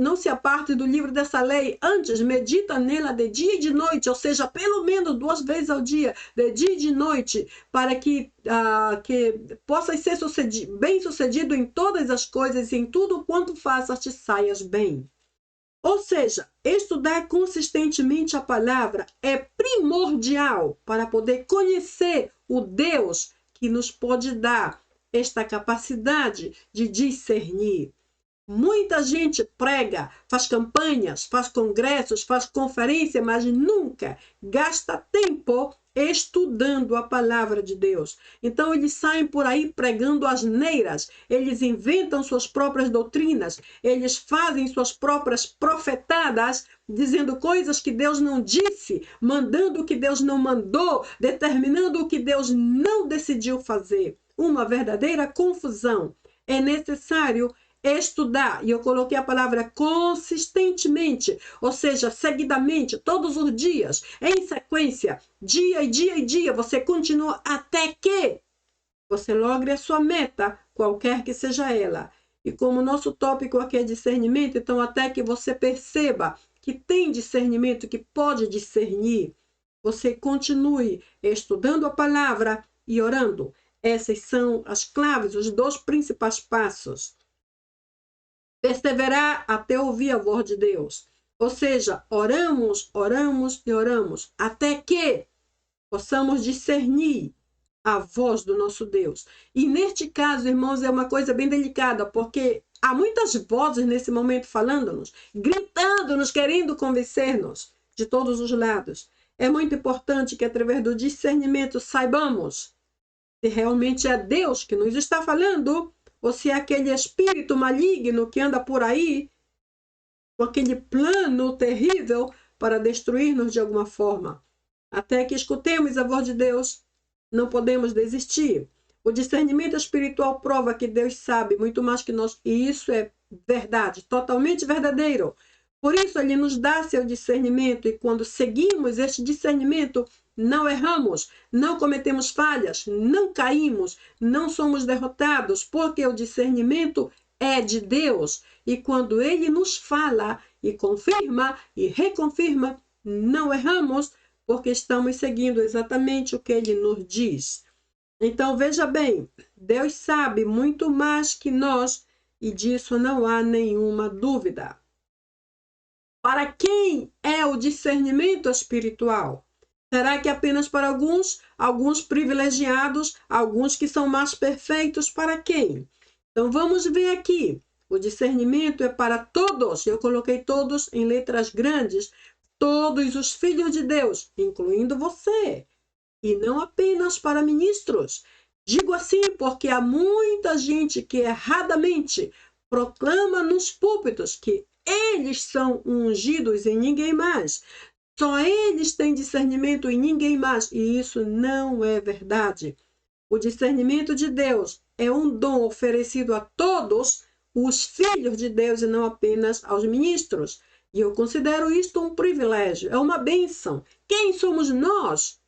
não se aparte do livro dessa lei, antes medita nela de dia e de noite, ou seja, pelo menos 2 vezes ao dia, de dia e de noite, para que possas ser bem sucedido em todas as coisas e em tudo quanto faças te saias bem. Ou seja, estudar consistentemente a palavra é primordial para poder conhecer o Deus que nos pode dar esta capacidade de discernir. Muita gente prega, faz campanhas, faz congressos, faz conferências, mas nunca gasta tempo estudando a palavra de Deus. Então eles saem por aí pregando asneiras, eles inventam suas próprias doutrinas, eles fazem suas próprias profetadas, dizendo coisas que Deus não disse, mandando o que Deus não mandou, determinando o que Deus não decidiu fazer. Uma verdadeira confusão. É necessário estudar, e eu coloquei a palavra consistentemente, ou seja, seguidamente, todos os dias, em sequência, dia e dia e dia, você continua até que você logre a sua meta, qualquer que seja ela. E como o nosso tópico aqui é discernimento, então até que você perceba que tem discernimento, que pode discernir, você continue estudando a palavra e orando. Essas são as claves, os 2 principais passos. Perseverar até ouvir a voz de Deus. Ou seja, oramos, oramos e oramos até que possamos discernir a voz do nosso Deus. E neste caso, irmãos, é uma coisa bem delicada, porque há muitas vozes nesse momento falando-nos, gritando-nos, querendo convencer-nos de todos os lados. É muito importante que através do discernimento saibamos se realmente é Deus que nos está falando ou se é aquele espírito maligno que anda por aí com aquele plano terrível para destruir-nos de alguma forma. Até que escutemos a voz de Deus, não podemos desistir. O discernimento espiritual prova que Deus sabe muito mais que nós, e isso é verdade, totalmente verdadeiro. Por isso, Ele nos dá seu discernimento, e quando seguimos este discernimento, não erramos, não cometemos falhas, não caímos, não somos derrotados, porque o discernimento é de Deus. E quando Ele nos fala e confirma e reconfirma, não erramos, porque estamos seguindo exatamente o que Ele nos diz. Então, veja bem, Deus sabe muito mais que nós, e disso não há nenhuma dúvida. Para quem é o discernimento espiritual? Será que apenas para alguns privilegiados, alguns que são mais perfeitos? Para quem? Então vamos ver aqui. O discernimento é para todos. Eu coloquei todos em letras grandes. Todos os filhos de Deus, incluindo você. E não apenas para ministros. Digo assim porque há muita gente que erradamente proclama nos púlpitos que eles são ungidos e ninguém mais. Só eles têm discernimento e ninguém mais. E isso não é verdade. O discernimento de Deus é um dom oferecido a todos os filhos de Deus e não apenas aos ministros. E eu considero isto um privilégio, é uma bênção. Quem somos nós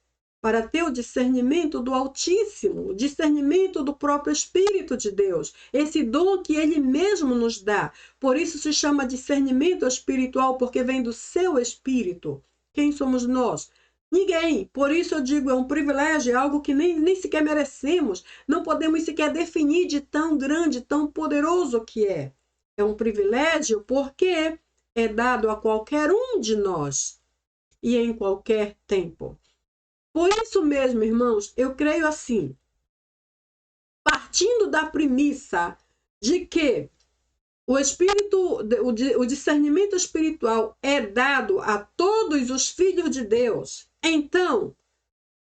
para ter o discernimento do Altíssimo, o discernimento do próprio Espírito de Deus, esse dom que Ele mesmo nos dá? Por isso se chama discernimento espiritual, porque vem do seu Espírito. Quem somos nós? Ninguém. Por isso eu digo, é um privilégio, é algo que nem sequer merecemos. Não podemos sequer definir de tão grande, tão poderoso que é. É um privilégio porque é dado a qualquer um de nós e em qualquer tempo. Por isso mesmo, irmãos, eu creio assim, partindo da premissa de que o discernimento espiritual é dado a todos os filhos de Deus, então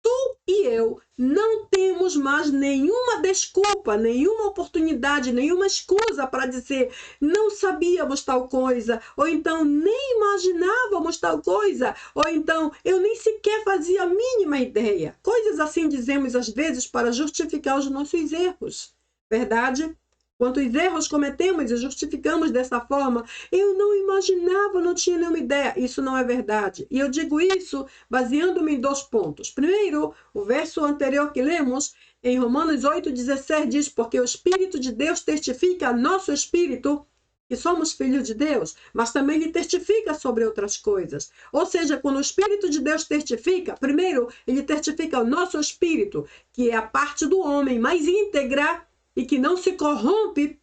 tu e eu não temos mais nenhuma desculpa, nenhuma oportunidade, nenhuma escusa para dizer não sabíamos tal coisa, ou então nem imaginávamos tal coisa, ou então eu nem sequer fazia a mínima ideia. Coisas assim dizemos às vezes para justificar os nossos erros. Verdade? Quantos erros cometemos e justificamos dessa forma? Eu não imaginava, não tinha nenhuma ideia. Isso não é verdade. E eu digo isso baseando-me em 2 pontos. Primeiro, o verso anterior que lemos, em Romanos 8,17, diz: porque o Espírito de Deus testifica a nosso espírito que somos filhos de Deus, mas também ele testifica sobre outras coisas. Ou seja, quando o Espírito de Deus testifica, primeiro, ele testifica o nosso espírito, que é a parte do homem mais íntegra, e que não se corrompe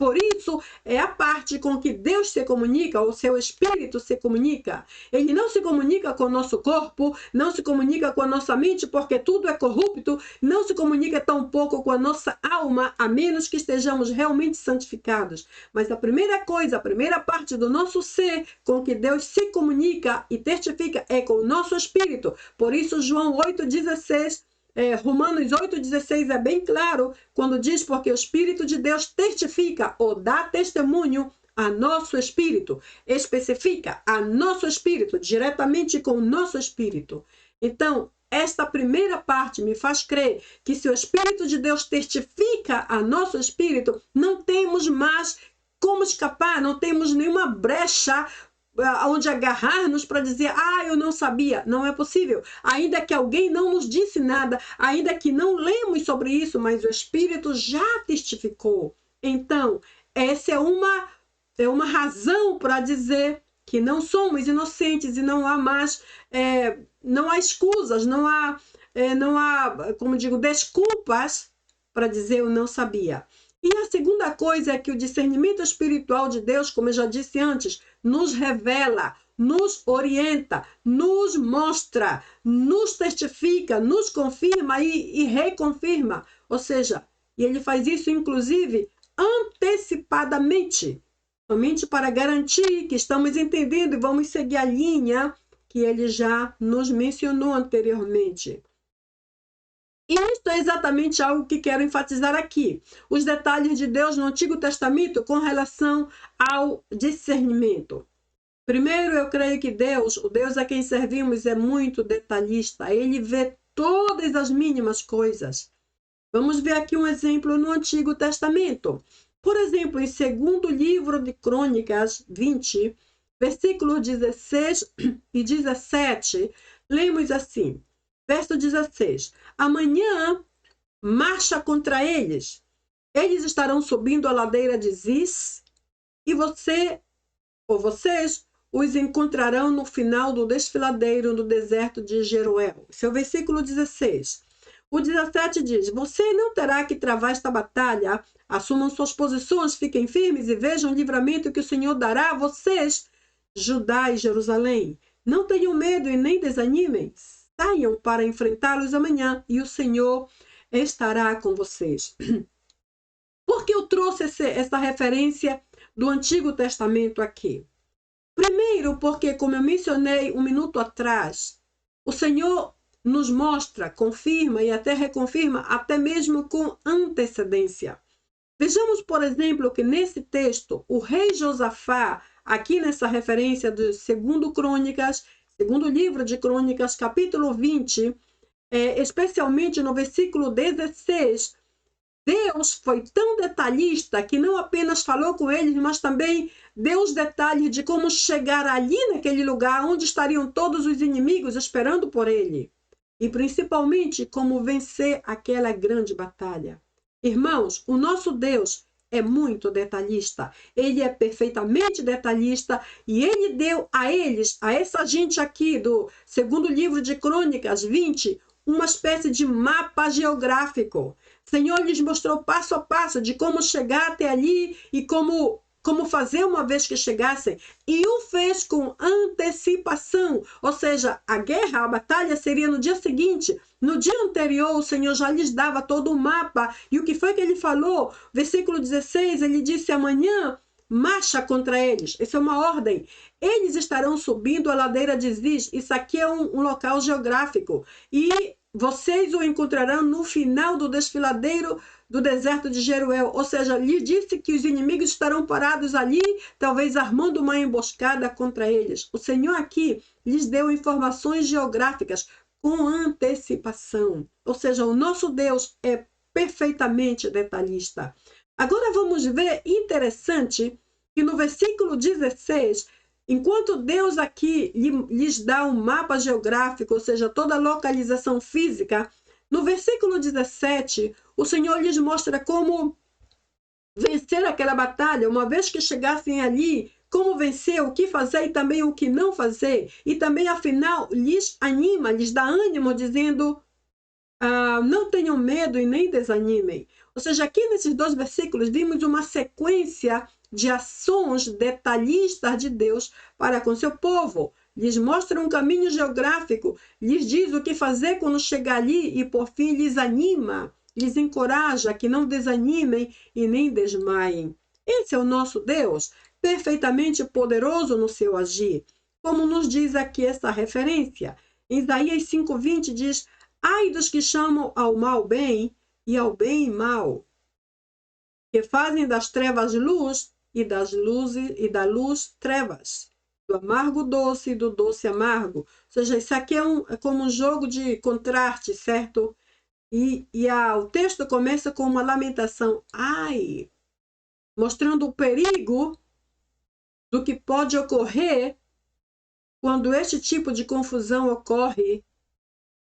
Por isso, é a parte com que Deus se comunica, o seu Espírito se comunica. Ele não se comunica com o nosso corpo, não se comunica com a nossa mente, porque tudo é corrupto, não se comunica tampouco com a nossa alma, a menos que estejamos realmente santificados. Mas a primeira coisa, a primeira parte do nosso ser com que Deus se comunica e testifica é com o nosso Espírito. Por isso, João 8,16, Romanos 8,16 é bem claro quando diz: porque o Espírito de Deus testifica ou dá testemunho a nosso espírito, especifica a nosso espírito, diretamente com o nosso espírito. Então, esta primeira parte me faz crer que se o Espírito de Deus testifica a nosso espírito, não temos mais como escapar, não temos nenhuma brecha onde agarrar-nos para dizer: eu não sabia. Não é possível. Ainda que alguém não nos disse nada, ainda que não lemos sobre isso, mas o Espírito já testificou. Então, essa é uma razão para dizer que não somos inocentes e não há mais, não há escusas, não há, como digo, desculpas para dizer eu não sabia. E a segunda coisa é que o discernimento espiritual de Deus, como eu já disse antes, nos revela, nos orienta, nos mostra, nos testifica, nos confirma e reconfirma. Ou seja, e ele faz isso, inclusive, antecipadamente, somente para garantir que estamos entendendo e vamos seguir a linha que ele já nos mencionou anteriormente. E isto é exatamente algo que quero enfatizar aqui. Os detalhes de Deus no Antigo Testamento com relação ao discernimento. Primeiro, eu creio que Deus, o Deus a quem servimos, é muito detalhista. Ele vê todas as mínimas coisas. Vamos ver aqui um exemplo no Antigo Testamento. Por exemplo, em 2º livro de Crônicas 20, versículos 16 e 17, lemos assim. Verso 16. Amanhã marcha contra eles. Eles estarão subindo a ladeira de Ziz e você ou vocês os encontrarão no final do desfiladeiro no deserto de Jeruel. Esse é o versículo 16. O 17 diz: você não terá que travar esta batalha. Assumam suas posições, fiquem firmes e vejam o livramento que o Senhor dará a vocês, Judá e Jerusalém. Não tenham medo e nem desanimem. Saiam para enfrentá-los amanhã e o Senhor estará com vocês. Por que eu trouxe essa referência do Antigo Testamento aqui? Primeiro, porque, como eu mencionei um minuto atrás, o Senhor nos mostra, confirma e até reconfirma, até mesmo com antecedência. Vejamos, por exemplo, que nesse texto, o rei Josafá, aqui nessa referência de 2º Crônicas, segundo livro de Crônicas, capítulo 20, especialmente no versículo 16, Deus foi tão detalhista que não apenas falou com eles, mas também deu os detalhes de como chegar ali naquele lugar onde estariam todos os inimigos esperando por ele. E principalmente como vencer aquela grande batalha. Irmãos, o nosso Deus é muito detalhista. Ele é perfeitamente detalhista e ele deu a eles, a essa gente aqui do 2º livro de Crônicas 20, uma espécie de mapa geográfico. O Senhor lhes mostrou passo a passo de como chegar até ali e como fazer uma vez que chegassem. E o fez com antecipação. Ou seja, a guerra, a batalha seria no dia seguinte. No dia anterior, o Senhor já lhes dava todo o mapa. E o que foi que ele falou? Versículo 16, ele disse: amanhã marcha contra eles. Essa é uma ordem. Eles estarão subindo a ladeira de Ziz. Isso aqui é um local geográfico. E vocês o encontrarão no final do desfiladeiro do deserto de Jeruel. Ou seja, lhe disse que os inimigos estarão parados ali, talvez armando uma emboscada contra eles. O Senhor aqui lhes deu informações geográficas com antecipação. Ou seja, o nosso Deus é perfeitamente detalhista. Agora vamos ver, interessante, que no versículo 16, enquanto Deus aqui lhes dá um mapa geográfico, ou seja, toda a localização física, no versículo 17, o Senhor lhes mostra como vencer aquela batalha, uma vez que chegassem ali, como vencer, o que fazer e também o que não fazer. E também, afinal, lhes anima, lhes dá ânimo, dizendo: não tenham medo e nem desanimem. Ou seja, aqui nesses 2 versículos vimos uma sequência de ações detalhistas de Deus para com seu povo. Lhes mostra um caminho geográfico, lhes diz o que fazer quando chegar ali e, por fim, lhes anima, lhes encoraja que não desanimem e nem desmaiem. Esse é o nosso Deus, perfeitamente poderoso no seu agir. Como nos diz aqui essa referência. Em Isaías 5:20 diz: ai dos que chamam ao mal bem e ao bem mal, que fazem das trevas luz e da luz trevas, do amargo doce e do doce amargo. Ou seja, isso aqui é como um jogo de contraste, certo? O texto começa com uma lamentação, ai, mostrando o perigo do que pode ocorrer quando este tipo de confusão ocorre,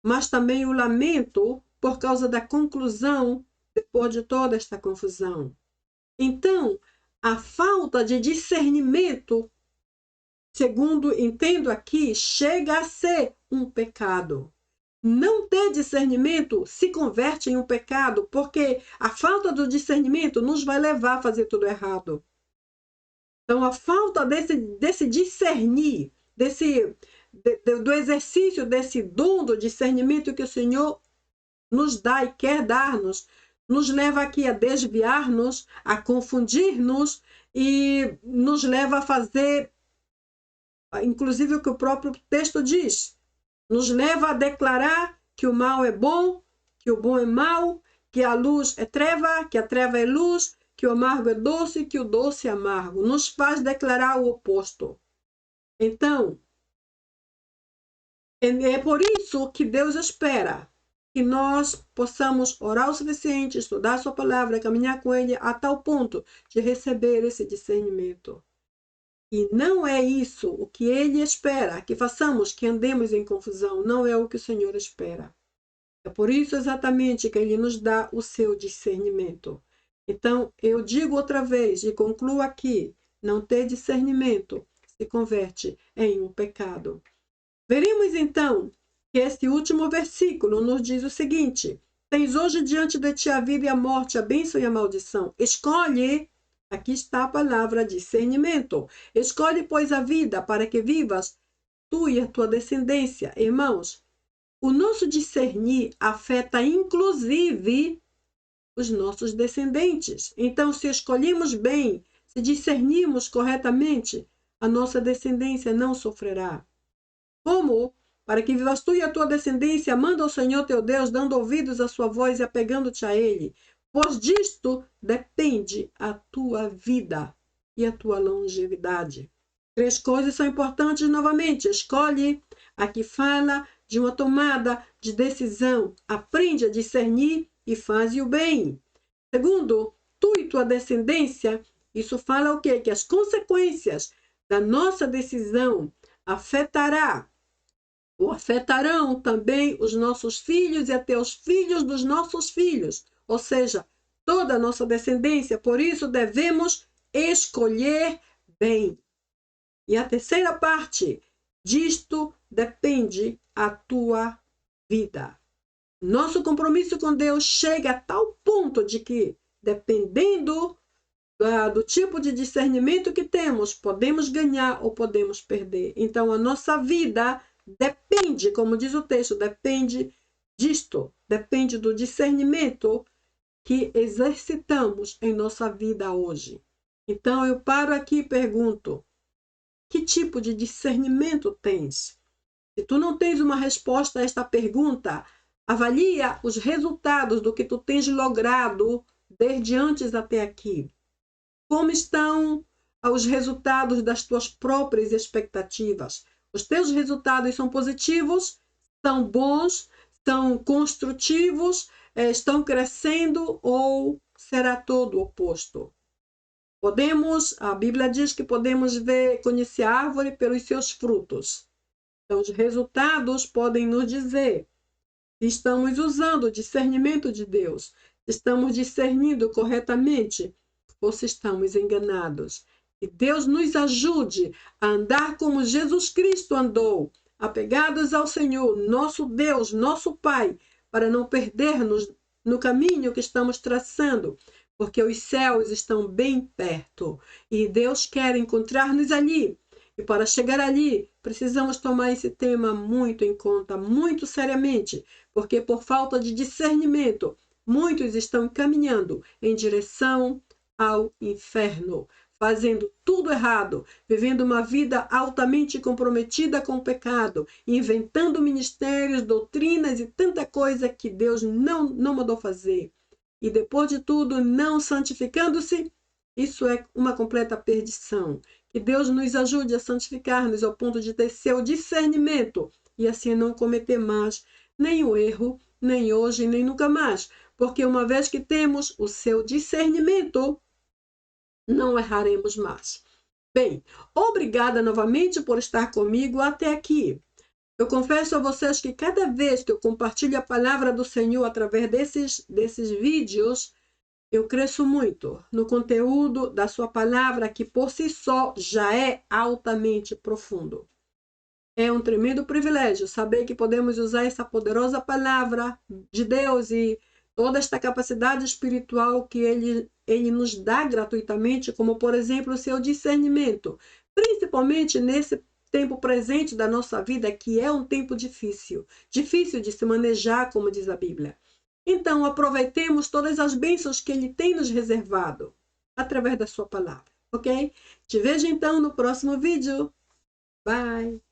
mas também o lamento por causa da conclusão depois de toda esta confusão. Então, a falta de discernimento, segundo entendo aqui, chega a ser um pecado. Não ter discernimento se converte em um pecado, porque a falta do discernimento nos vai levar a fazer tudo errado. Então, a falta desse discernir, do exercício desse dom do discernimento que o Senhor nos dá e quer dar-nos, nos leva aqui a desviar-nos, a confundir-nos e nos leva a fazer, inclusive o que o próprio texto diz, nos leva a declarar que o mal é bom, que o bom é mal, que a luz é treva, que a treva é luz, que o amargo é doce, que o doce é amargo. Nos faz declarar o oposto. Então, é por isso que Deus espera que nós possamos orar o suficiente, estudar a sua palavra, caminhar com ele a tal ponto de receber esse discernimento. E não é isso o que ele espera, que façamos, que andemos em confusão. Não é o que o Senhor espera. É por isso exatamente que ele nos dá o seu discernimento. Então, eu digo outra vez e concluo aqui, não ter discernimento se converte em um pecado. Veremos então que este último versículo nos diz o seguinte: tens hoje diante de ti a vida e a morte, a bênção e a maldição. Escolhe, aqui está a palavra discernimento. Escolhe, pois, a vida para que vivas tu e a tua descendência. Irmãos, o nosso discernir afeta inclusive os nossos descendentes. Então, se escolhemos bem, se discernirmos corretamente, a nossa descendência não sofrerá. Como? Para que vivas tu e a tua descendência, amando ao Senhor teu Deus, dando ouvidos à sua voz e apegando-te a Ele. Pois disto depende a tua vida e a tua longevidade. 3 coisas são importantes novamente. Escolhe. Aqui fala de uma tomada de decisão. Aprende a discernir e faze o bem. Segundo, tu e tua descendência. Isso fala o quê? Que as consequências da nossa decisão afetarão também os nossos filhos e até os filhos dos nossos filhos, ou seja, toda a nossa descendência. Por isso devemos escolher bem. E a terceira parte, disto depende a tua vida. Nosso compromisso com Deus chega a tal ponto de que, dependendo do tipo de discernimento que temos, podemos ganhar ou podemos perder. Então, a nossa vida depende, como diz o texto, depende disto, depende do discernimento que exercitamos em nossa vida hoje. Então, eu paro aqui e pergunto, que tipo de discernimento tens? Se tu não tens uma resposta a esta pergunta, avalia os resultados do que tu tens logrado desde antes até aqui. Como estão os resultados das tuas próprias expectativas? Os teus resultados são positivos? São bons? São construtivos? Estão crescendo? Ou será todo o oposto? A Bíblia diz que podemos conhecer a árvore pelos seus frutos. Então, os resultados podem nos dizer se estamos usando o discernimento de Deus, se estamos discernindo corretamente ou se estamos enganados. Que Deus nos ajude a andar como Jesus Cristo andou, apegados ao Senhor, nosso Deus, nosso Pai, para não perder-nos no caminho que estamos traçando, porque os céus estão bem perto e Deus quer encontrar-nos ali. E para chegar ali, precisamos tomar esse tema muito em conta, muito seriamente, porque por falta de discernimento, muitos estão caminhando em direção ao inferno, fazendo tudo errado, vivendo uma vida altamente comprometida com o pecado, inventando ministérios, doutrinas e tanta coisa que Deus não mandou fazer. E depois de tudo, não santificando-se, isso é uma completa perdição. Que Deus nos ajude a santificar-nos ao ponto de ter seu discernimento e assim não cometer mais nenhum erro, nem hoje, nem nunca mais. Porque uma vez que temos o seu discernimento, não erraremos mais. Bem, obrigada novamente por estar comigo até aqui. Eu confesso a vocês que cada vez que eu compartilho a palavra do Senhor através desses vídeos, eu cresço muito no conteúdo da sua palavra, que por si só já é altamente profundo. É um tremendo privilégio saber que podemos usar essa poderosa palavra de Deus e toda esta capacidade espiritual que Ele nos dá gratuitamente, como, por exemplo, o seu discernimento, principalmente nesse tempo presente da nossa vida, que é um tempo difícil de se manejar, como diz a Bíblia. Então, aproveitemos todas as bênçãos que Ele tem nos reservado através da sua palavra, ok? Te vejo então no próximo vídeo. Bye!